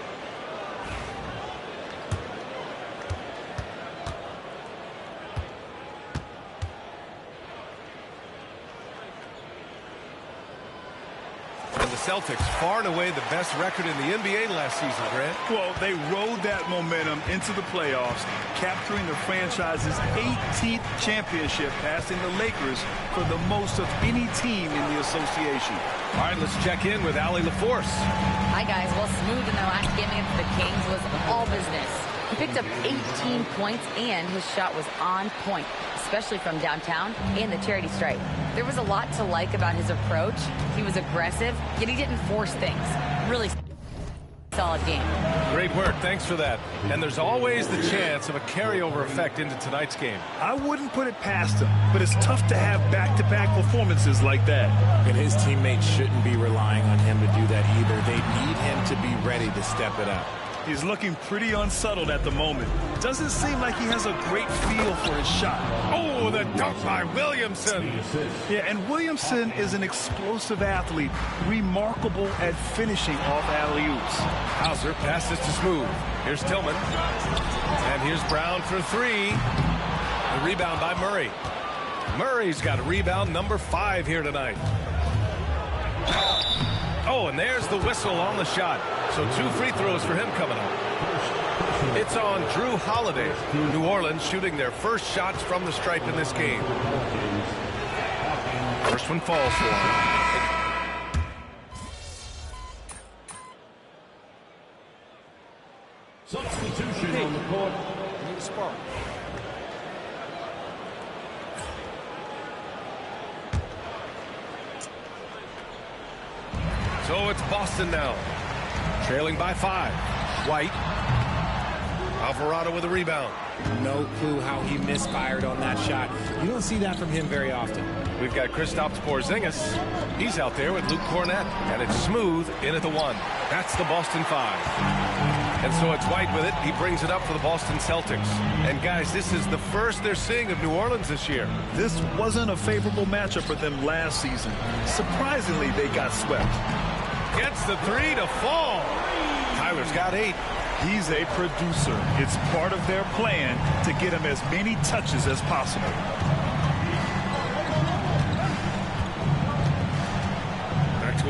And the Celtics, far and away the best record in the NBA last season, Grant. Well, they rode that momentum into the playoffs, capturing the franchise's 18th championship, passing the Lakers for the most of any team in the association. All right, let's check in with Allie LaForce. Hi, guys. Well, Smooth in their last game against the Kings was all business. He picked up 18 points, and his shot was on point, especially from downtown and the charity stripe. There was a lot to like about his approach. He was aggressive, yet he didn't force things. Really solid game. Great work. Thanks for that. And there's always the chance of a carryover effect into tonight's game. I wouldn't put it past him, but it's tough to have back-to-back performances like that. And his teammates shouldn't be relying on him to do that either. They need him to be ready to step it up. He's looking pretty unsettled at the moment. Doesn't seem like he has a great feel for his shot. Oh, the dunk by Williamson. Yeah, and Williamson is an explosive athlete, remarkable at finishing off alley-oops. Hauser passes to Smooth. Here's Tillman. And here's Brown for 3. The rebound by Murray. Murray's got a rebound number 5 here tonight. Oh, and there's the whistle on the shot. So 2 free throws for him coming up. It's on Drew Holiday. New Orleans shooting their first shots from the stripe in this game. First one falls for him. Substitution on the court. Spark. So it's Boston now, trailing by 5. White. Alvarado with a rebound. No clue how he misfired on that shot. You don't see that from him very often. We've got Kristaps Porzingis. He's out there with Luke Cornett. And it's Smooth in at the 1. That's the Boston 5. And so it's White with it. He brings it up for the Boston Celtics. And guys, this is the first they're seeing of New Orleans this year. This wasn't a favorable matchup for them last season. Surprisingly, they got swept. Gets the 3 to fall. Tyler's got 8. He's a producer. It's part of their plan to get him as many touches as possible.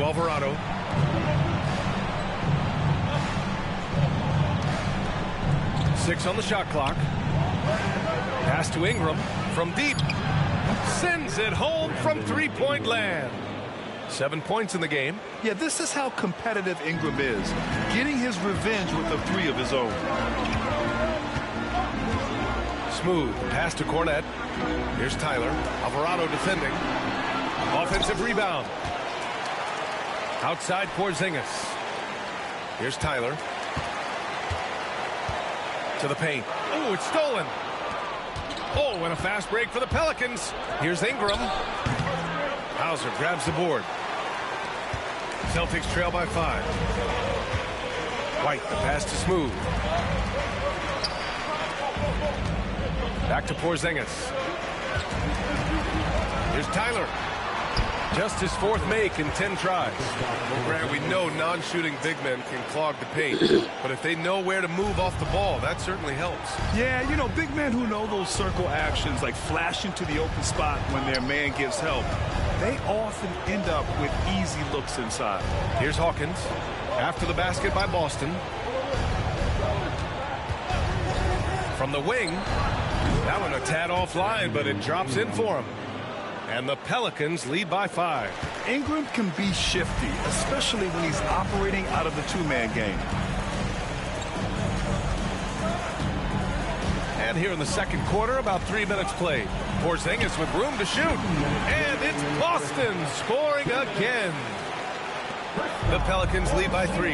Alvarado. Six on the shot clock. Pass to Ingram from deep. Sends it home from three-point land. 7 points in the game. Yeah, this is how competitive Ingram is. Getting his revenge with a three of his own. Smooth pass to Cornette. Here's Tyler. Alvarado defending. Offensive rebound. Outside Porzingis. Here's Tyler. To the paint. Oh, it's stolen. Oh, and a fast break for the Pelicans. Here's Ingram. Hauser grabs the board. Celtics trail by 5. White, the pass to Smooth. Back to Porzingis. Here's Tyler. Just his fourth make in 10 tries. Well, Grant, we know non-shooting big men can clog the paint, but if they know where to move off the ball, that certainly helps. Yeah, you know, big men who know those circle actions, like flashing to the open spot when their man gives help, they often end up with easy looks inside. Here's Hawkins. After the basket by Boston. From the wing. That one a tad offline, but it drops in for him. And the Pelicans lead by 5. Ingram can be shifty, especially when he's operating out of the two-man game. And here in the second quarter, about 3 minutes played. Porzingis with room to shoot. And it's Boston scoring again. The Pelicans lead by 3.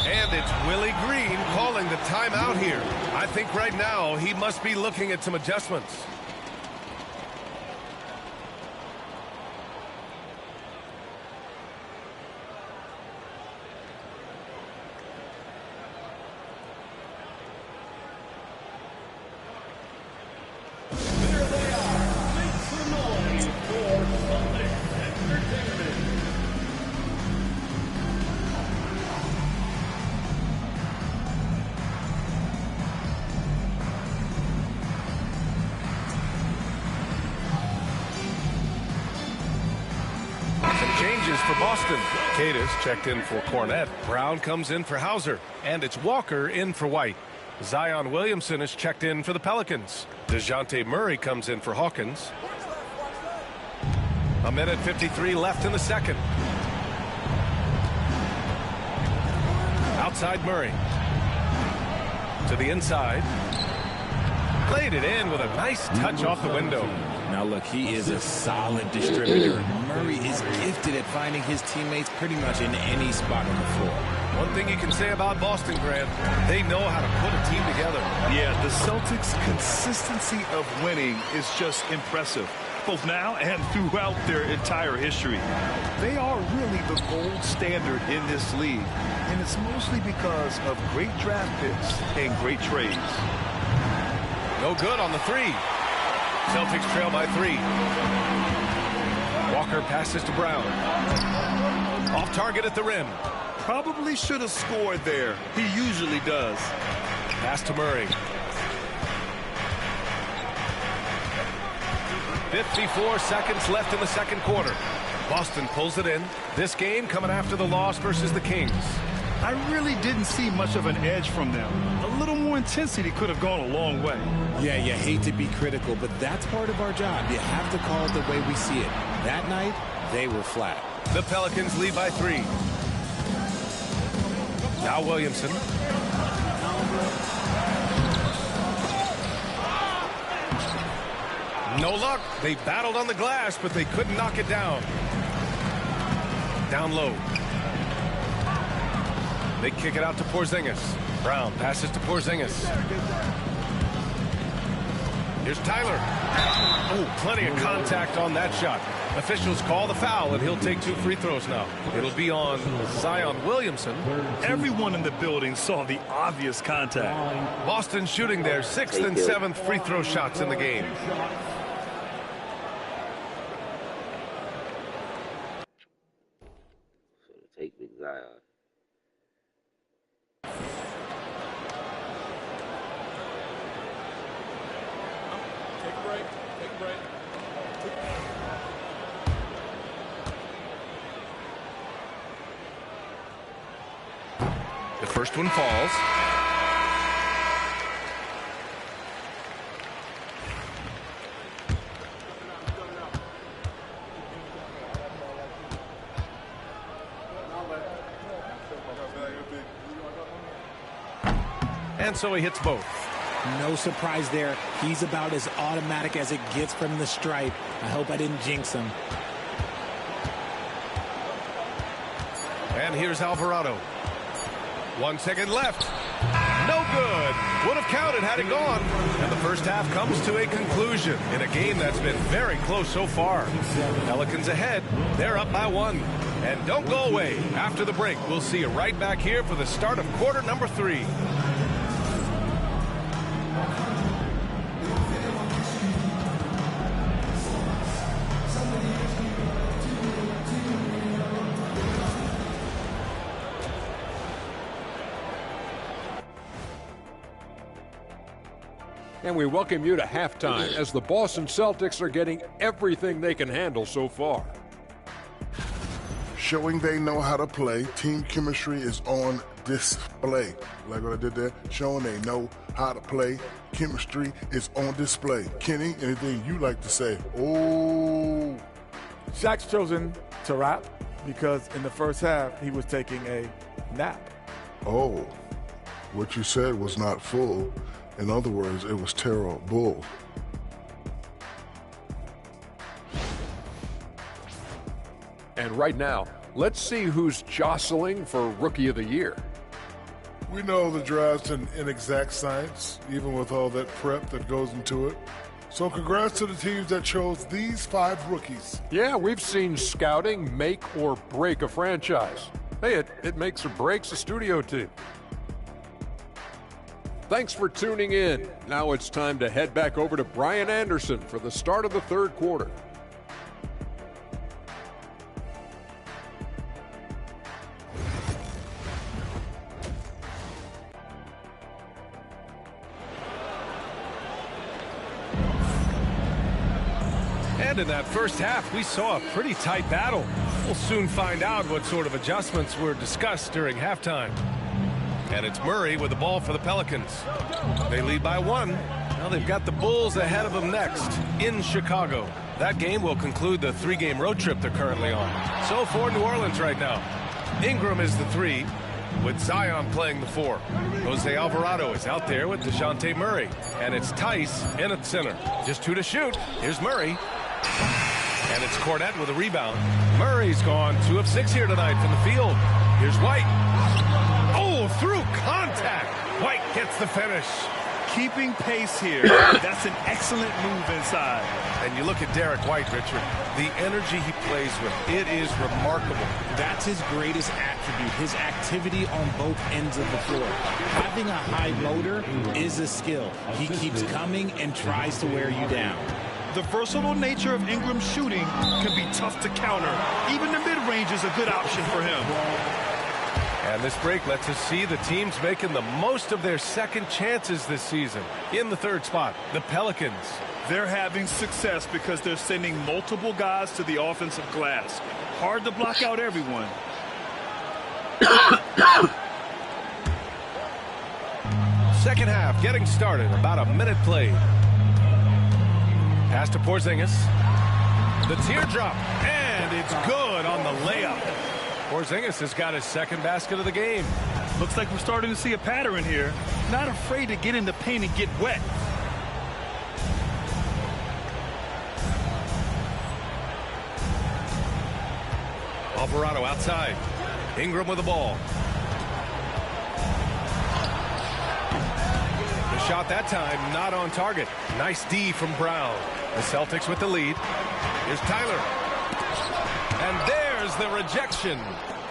And it's Willie Green calling the timeout here. I think right now he must be looking at some adjustments. For Boston. Cadis checked in for Cornette. Brown comes in for Hauser. And it's Walker in for White. Zion Williamson is checked in for the Pelicans. DeJounte Murray comes in for Hawkins. 1:53 left in the second. Outside Murray. To the inside. Played it in with a nice touch off the window. Now look, he is a solid distributor. Murray is gifted at finding his teammates pretty much in any spot on the floor. One thing you can say about Boston, Grant, they know how to put a team together. Yeah, the Celtics' consistency of winning is just impressive, both now and throughout their entire history. They are really the gold standard in this league, and it's mostly because of great draft picks and great trades. No good on the three. Celtics trail by 3. Walker passes to Brown. Off target at the rim. Probably should have scored there. He usually does. Pass to Murray. 54 seconds left in the second quarter. Boston pulls it in. This game coming after the loss versus the Kings. I really didn't see much of an edge from them. A little more intensity could have gone a long way. Yeah, you hate to be critical, but that's part of our job. You have to call it the way we see it. That night, they were flat. The Pelicans lead by 3. Now Williamson. No luck. They battled on the glass, but they couldn't knock it down. Down low. They kick it out to Porzingis. Brown passes to Porzingis. Here's Tyler. Oh, plenty of contact on that shot. Officials call the foul, and he'll take 2 free throws now. It'll be on Zion Williamson. Everyone in the building saw the obvious contact. Boston shooting their 6th and 7th free throw shots in the game. Take Big Zion. Take a break. Take a break. The first one falls. And so he hits both. No surprise there. He's about as automatic as it gets from the stripe. I hope I didn't jinx him. And here's Alvarado. 1 second left. No good. Would have counted had it gone. And the first half comes to a conclusion in a game that's been very close so far. Pelicans ahead. They're up by 1. And don't go away. After the break, we'll see you right back here for the start of quarter number 3. And we welcome you to halftime as the Boston Celtics are getting everything they can handle so far. Showing they know how to play. Team chemistry is on display. Like what I did there. Showing they know how to play. Chemistry is on display. Kenny, anything you like to say? Oh. Shaq's chosen to rap because in the first half, he was taking a nap. Oh. What you said was not full. In other words, it was terrible. And right now, let's see who's jostling for Rookie of the Year. We know the draft's an inexact science, even with all that prep that goes into it. So congrats to the teams that chose these 5 rookies. Yeah, we've seen scouting make or break a franchise. Hey, it makes or breaks a studio team. Thanks for tuning in. Now it's time to head back over to Brian Anderson for the start of the third quarter. And in that first half, we saw a pretty tight battle. We'll soon find out what sort of adjustments were discussed during halftime. And it's Murray with the ball for the Pelicans. They lead by 1. Now they've got the Bulls ahead of them next in Chicago. That game will conclude the 3-game road trip they're currently on. So for New Orleans right now, Ingram is the 3, with Zion playing the 4. Jose Alvarado is out there with DeJounte Murray. And it's Tice in at center. Just 2 to shoot. Here's Murray. And it's Cornette with a rebound. Murray's gone 2 of 6 here tonight from the field. Here's White. Oh, through contact. White gets the finish. Keeping pace here. That's an excellent move inside. And you look at Derek White, Richard, the energy he plays with, it is remarkable. That's his greatest attribute, his activity on both ends of the floor. Having a high motor is a skill. He keeps coming and tries to wear you down. The versatile nature of Ingram's shooting can be tough to counter. Even the mid-range is a good option for him. And this break lets us see the teams making the most of their second chances this season. In the third spot, the Pelicans. They're having success because they're sending multiple guys to the offensive glass. Hard to block out everyone. Second half getting started, about a minute played. Pass to Porzingis. The teardrop, and it's good on the layup. Porzingis has got his second basket of the game. Looks like we're starting to see a pattern here. Not afraid to get in the paint and get wet. Alvarado outside. Ingram with the ball. The shot that time not on target. Nice D from Brown. The Celtics with the lead. Here's Tyler. And there's the rejection.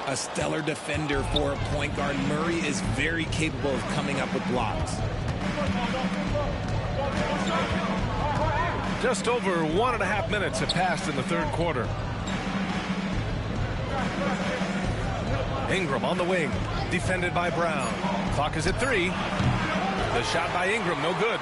A stellar defender for a point guard. Murray is very capable of coming up with blocks. Just over 1.5 minutes have passed in the third quarter. Ingram on the wing, defended by Brown. Clock is at 3. The shot by Ingram, no good.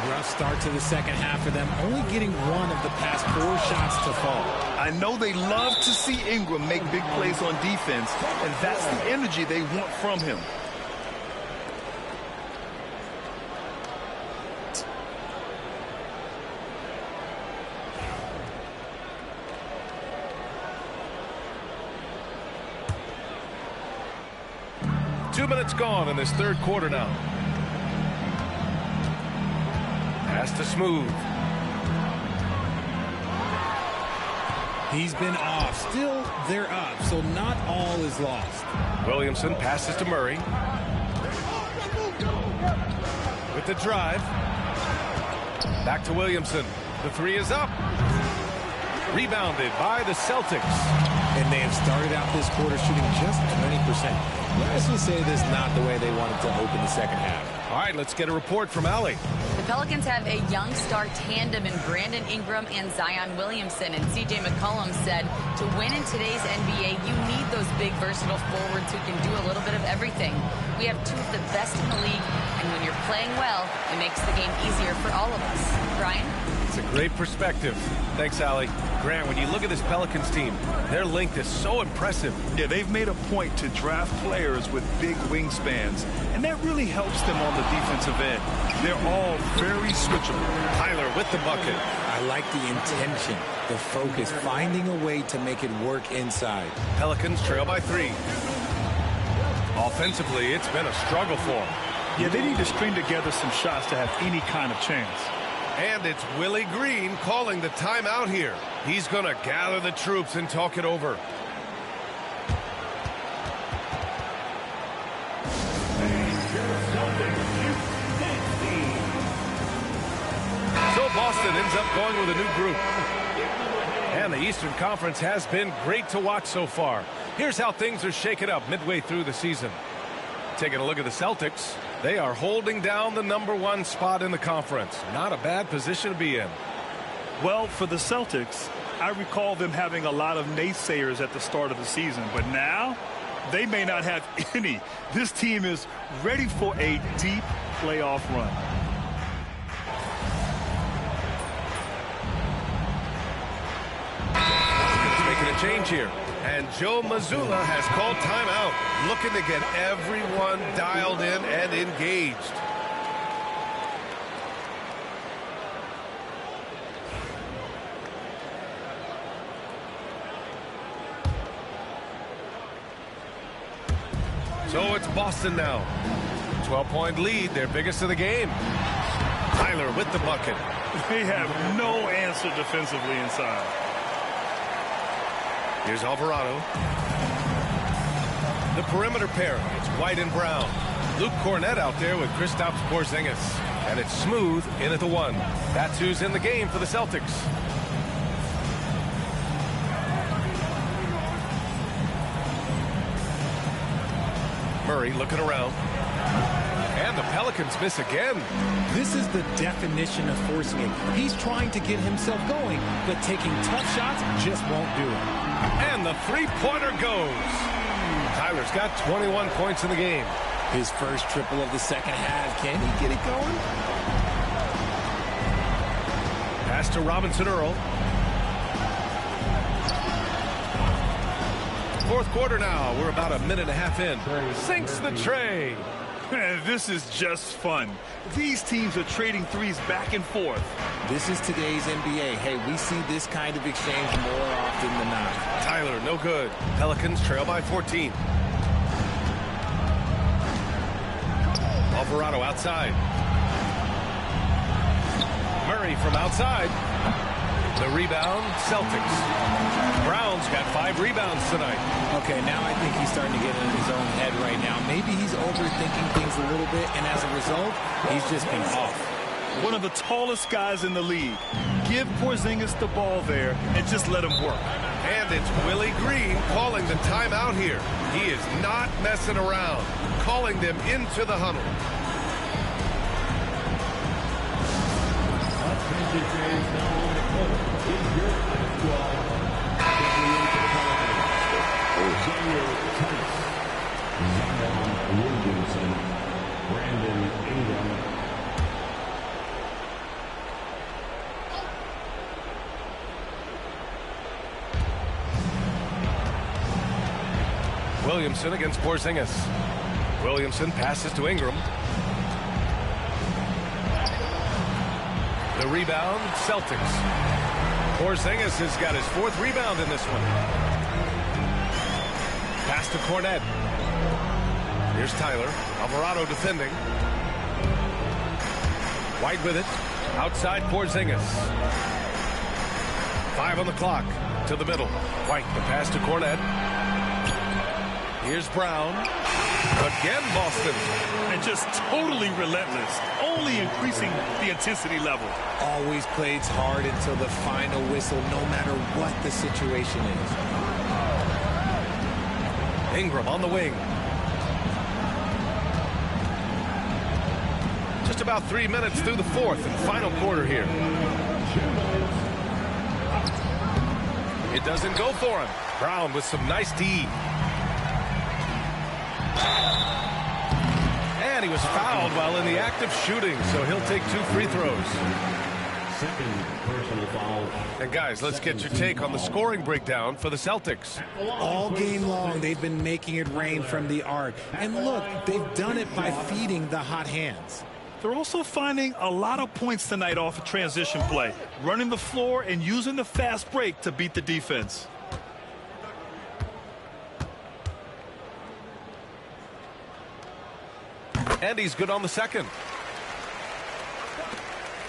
Rough start to the second half for them, only getting one of the past 4 shots to fall. I know they love to see Ingram make big plays on defense, and that's the energy they want from him. Two minutes gone in this third quarter now. Pass to Smooth. He's been off. Still, they're up, so not all is lost. Williamson passes to Murray. With the drive. Back to Williamson. The three is up. Rebounded by the Celtics. And they have started out this quarter shooting just 20%. Let's just say this is not the way they wanted to open the second half. All right, let's get a report from Allie. The Pelicans have a young star tandem in Brandon Ingram and Zion Williamson. And C.J. McCollum said to win in today's NBA, you need those big, versatile forwards who can do a little bit of everything. We have 2 of the best in the league, and when you're playing well, it makes the game easier for all of us. Brian? It's a great perspective. Thanks, Allie. Grant, when you look at this Pelicans team, their length is so impressive. Yeah, they've made a point to draft players with big wingspans, and that really helps them on the defensive end. They're all very switchable. Tyler with the bucket. I like the intention, the focus, finding a way to make it work inside. Pelicans trail by 3. Offensively, it's been a struggle for them. Yeah, they need to string together some shots to have any kind of chance. And it's Willie Green calling the timeout here. He's going to gather the troops and talk it over. So Boston ends up going with a new group. And the Eastern Conference has been great to watch so far. Here's how things are shaken up midway through the season. Taking a look at the Celtics, they are holding down the #1 spot in the conference. Not a bad position to be in. Well, for the Celtics, I recall them having a lot of naysayers at the start of the season, but now they may not have any. This team is ready for a deep playoff run. Making a change here. And Joe Mazzulla has called timeout, looking to get everyone dialed in and engaged. So it's Boston now. 12-point lead, their biggest of the game. Tyler with the bucket. They have no answer defensively inside. Here's Alvarado. The perimeter pair. It's White and Brown. Luke Cornett out there with Kristaps Porzingis. And it's Smooth in at the 1. That's who's in the game for the Celtics. Murray looking around. And the Pelicans miss again. This is the definition of forcing it. He's trying to get himself going, but taking tough shots just won't do it. And the three-pointer goes. Tyler's got 21 points in the game. His first triple of the second half. Can he get it going? Pass to Robinson Earl. Fourth quarter now. We're about a minute and a half in. Sinks the tray. This is just fun. These teams are trading threes back and forth. This is today's NBA. Hey, we see this kind of exchange more often than not. Tyler, no good. Pelicans trail by 14. Alvarado outside. Murray from outside. The rebound, Celtics. Brown's got 5 rebounds tonight. Okay, now I think he's starting to get in his own head right now. Maybe he's overthinking things a little bit, and as a result, he's just been off. One of the tallest guys in the league. Give Porzingis the ball there and just let him work. And it's Willie Green calling the timeout here. He is not messing around, calling them into the huddle. Williamson against Porzingis. Williamson passes to Ingram. The rebound, Celtics. Porzingis has got his 4th rebound in this one. Pass to Kornet. Here's Tyler. Alvarado defending. White with it. Outside Porzingis. 5 on the clock. To the middle. White, the pass to Kornet. Here's Brown. Again, Boston. And just totally relentless. Only increasing the intensity level. Always plays hard until the final whistle, no matter what the situation is. Ingram on the wing. Just about 3 minutes through the 4th and final quarter here. It doesn't go for him. Brown with some nice D. And he was fouled while in the act of shooting, so he'll take 2 free throws. Second personal foul. And guys, let's get your take on the scoring breakdown for the Celtics. All game long, they've been making it rain from the arc. And look, they've done it by feeding the hot hands. They're also finding a lot of points tonight off of transition play, running the floor and using the fast break to beat the defense. And he's good on the second.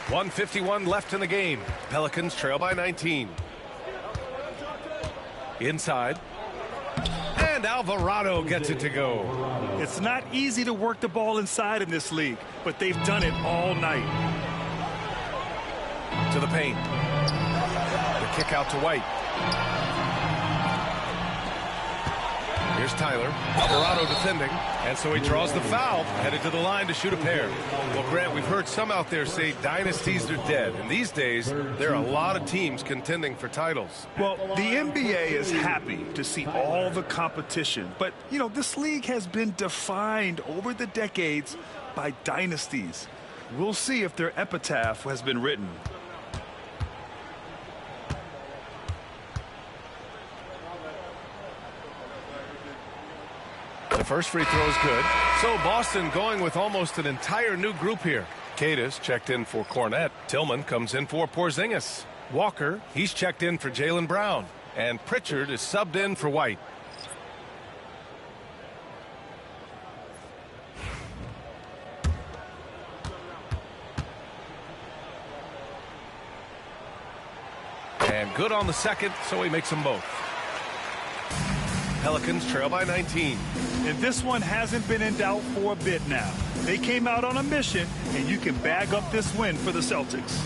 1:51 left in the game. Pelicans trail by 19. Inside. And Alvarado gets it to go. It's not easy to work the ball inside in this league, but they've done it all night. To the paint. The kick out to White. Here's Tyler. Alvarado defending. And so he draws the foul, headed to the line to shoot a pair. Well, Grant, we've heard some out there say dynasties are dead. And these days, there are a lot of teams contending for titles. Well, the NBA is happy to see all the competition. But, you know, this league has been defined over the decades by dynasties. We'll see if their epitaph has been written. The first free throw is good. So Boston going with almost an entire new group here. Cadis checked in for Kornet. Tillman comes in for Porzingis. Walker, he's checked in for Jaylen Brown. And Pritchard is subbed in for White. And good on the second, so he makes them both. Pelicans trail by 19. And this one hasn't been in doubt for a bit now. They came out on a mission, and you can bag up this win for the Celtics.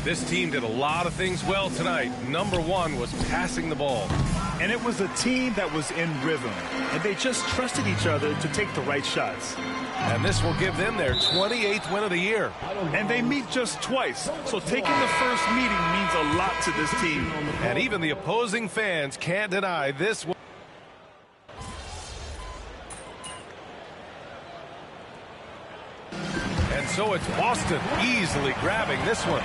This team did a lot of things well tonight. Number one was passing the ball. And it was a team that was in rhythm, and they just trusted each other to take the right shots. And this will give them their 28th win of the year. And they meet just twice, so taking the first meeting means a lot to this team. And even the opposing fans can't deny this one. So it's Boston easily grabbing this one.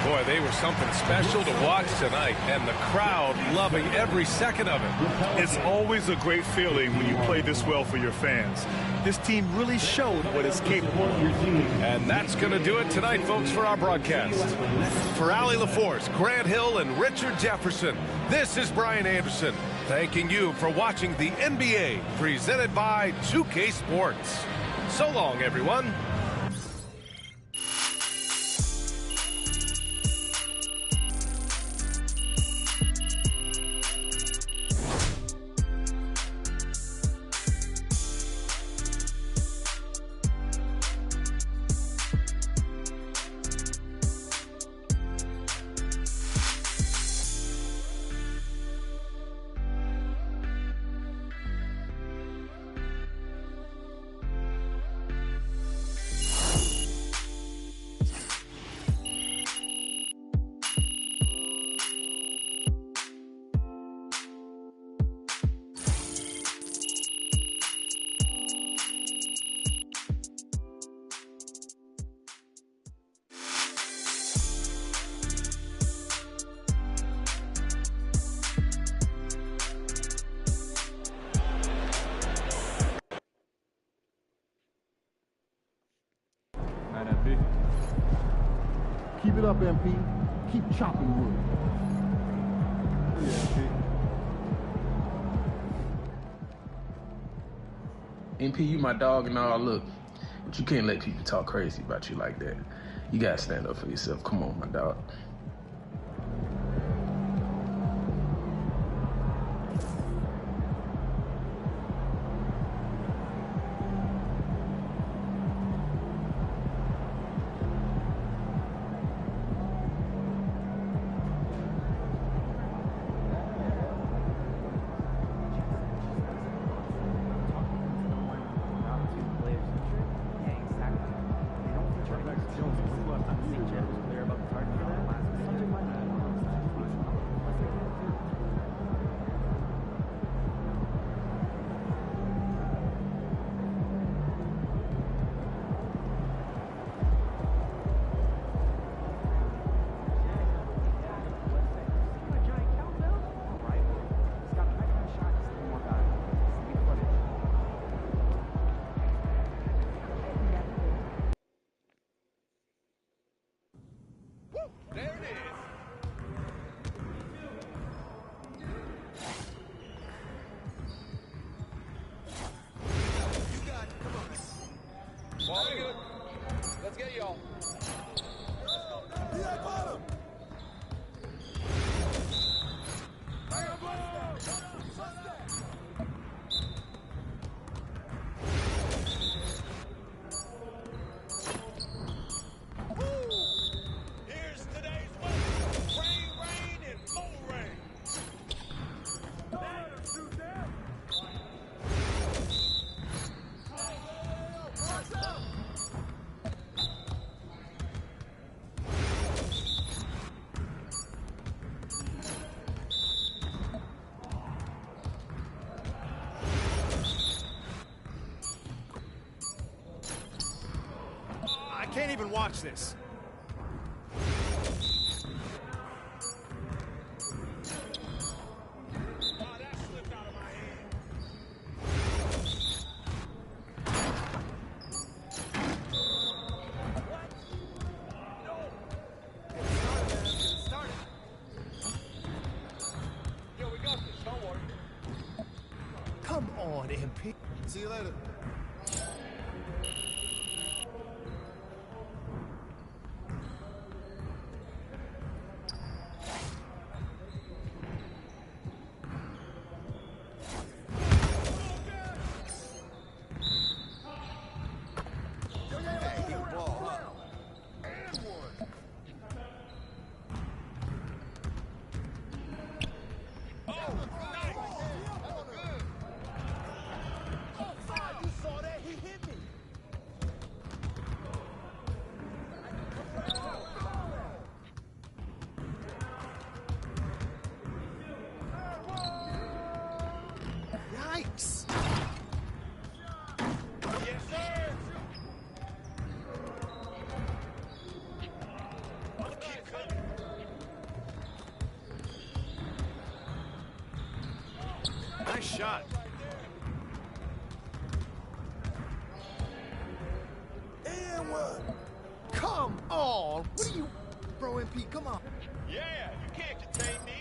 Boy, they were something special to watch tonight, and the crowd loving every second of it. It's always a great feeling when you play this well for your fans. This team really showed what it's capable of. And that's going to do it tonight, folks, for our broadcast. For Allie LaForce, Grant Hill, and Richard Jefferson, this is Brian Anderson, thanking you for watching the NBA, presented by 2K Sports. So long, everyone. Keep it up, MP. Keep chopping wood. MP, you my dog and all, look, but you can't let people talk crazy about you like that. You gotta stand up for yourself. Come on, my dog. Let's get y'all. Here's today's weather. Rain, and more rain. I can't even watch this. Come on, MP. See you later. Yikes! Yes, sir. Keep coming. Nice shot. And what? Come on! What are you, bro? MP, come on. Yeah, you can't contain me.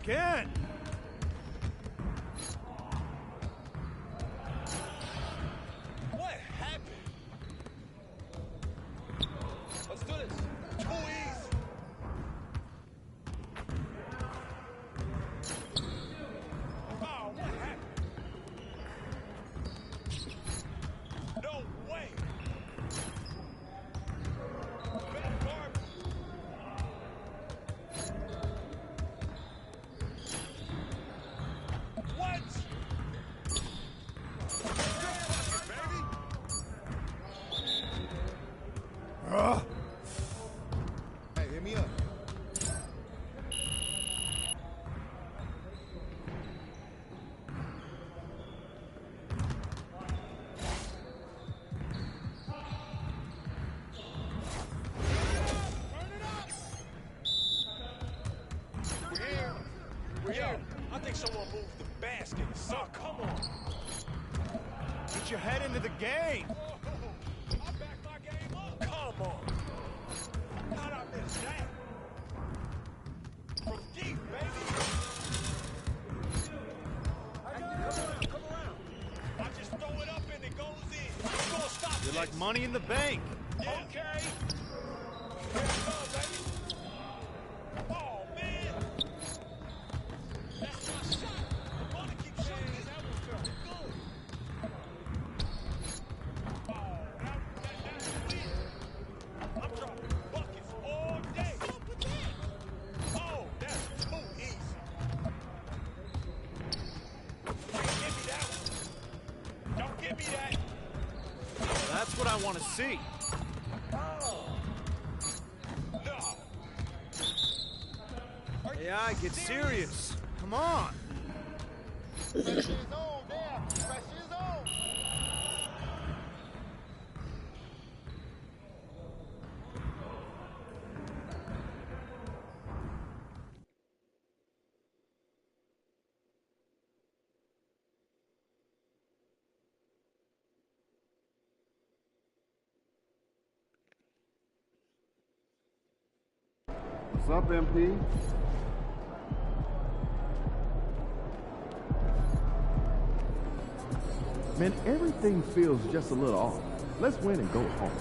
again. What happened? Let's do this. Too easy. Oh, what happened? No way. Back guard. What? Hey, hit me up. We're here. I think someone moved the basket. So come on. Get your head into the game. I back my game up. Come on. How'd I miss that? From deep, baby. Come around. I just throw it up and it goes in. Who's gonna stop You're this? like money in the bank. Yeah. Okay. Here we go, baby. Oh, man. That's my shot. I'm gonna keep shooting this. That was good. Oh, that's weird. I'm dropping buckets all day. Oh, that's too easy. Can't give me that one. Don't give me that. That's what I want to see. Yeah, get serious. Come on. Pressure's on there. Pressure's on. What's up, MP? Man, everything feels just a little off. Let's win and go home.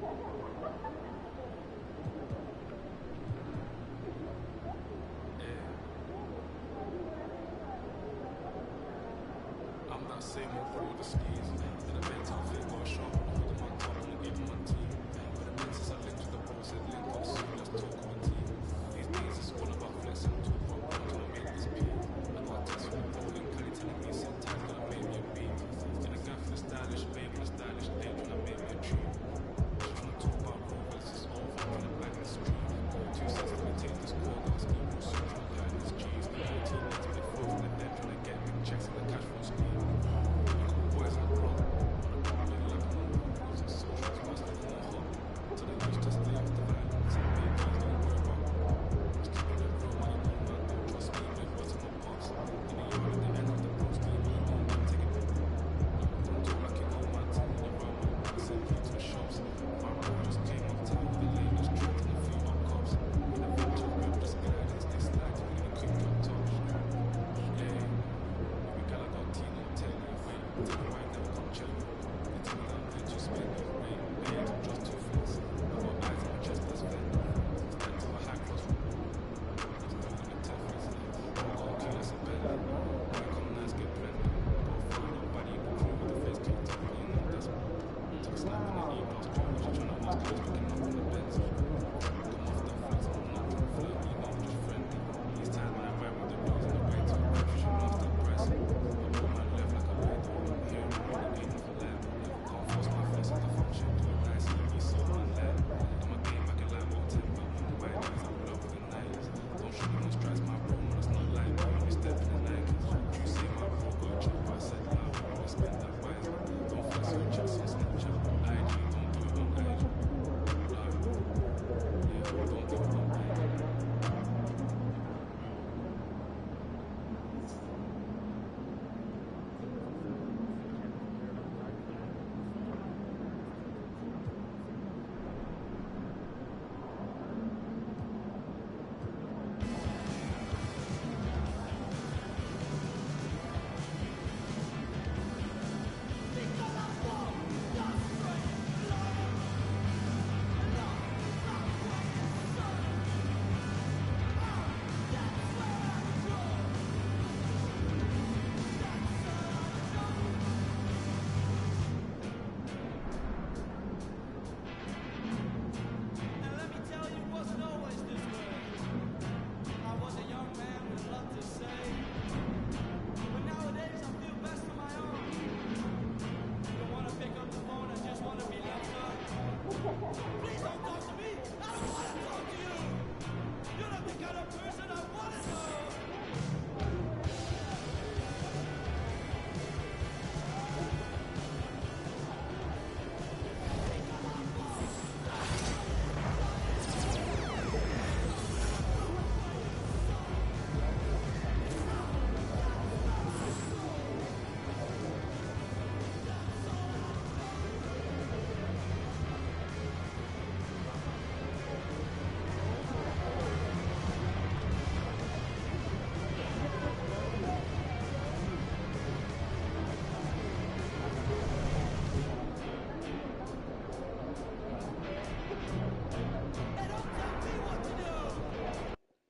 I'm not saying more for the skis. In a mental fit, got a shot. Holding my top, I'm not even my team. But the minutes I linked with the ball said link up soon, let's talk on team. These days it's all about flexing, talk about points, gonna make this beat. I know I text from the bowling, Kelly telling me sometimes gonna make me a beat. In a guy for the stylish, babe, for the stylish, they tryna make me a dream. Just tryna talk about rovers, it's over, tryna back the street. 2 cents, let me take this call, that's evil, so tryna hide this G's. The whole team needs to be full, and they're tryna get big checks in the cash flow scheme. Boys on the block, on a like I'm on rules and socials, must like I'm on hot. So they used to stay off the violence, and baby, don't worry about. Just keep it real money, no man, don't trust me, man, what's in my box. In the yard, at the end of the bro scheme, you don't want to take it. Don't talk like you know my team, when you run my back, send you to the shops. My brothers came up town with the latest trip and a few up cops. In the venture, rip this guidance, they slide to me, quick drop touch. Yeah, we got like our team on telly, wait, tell me why I never come check me. They tell me that I'm just spending, rain, babes, I'm just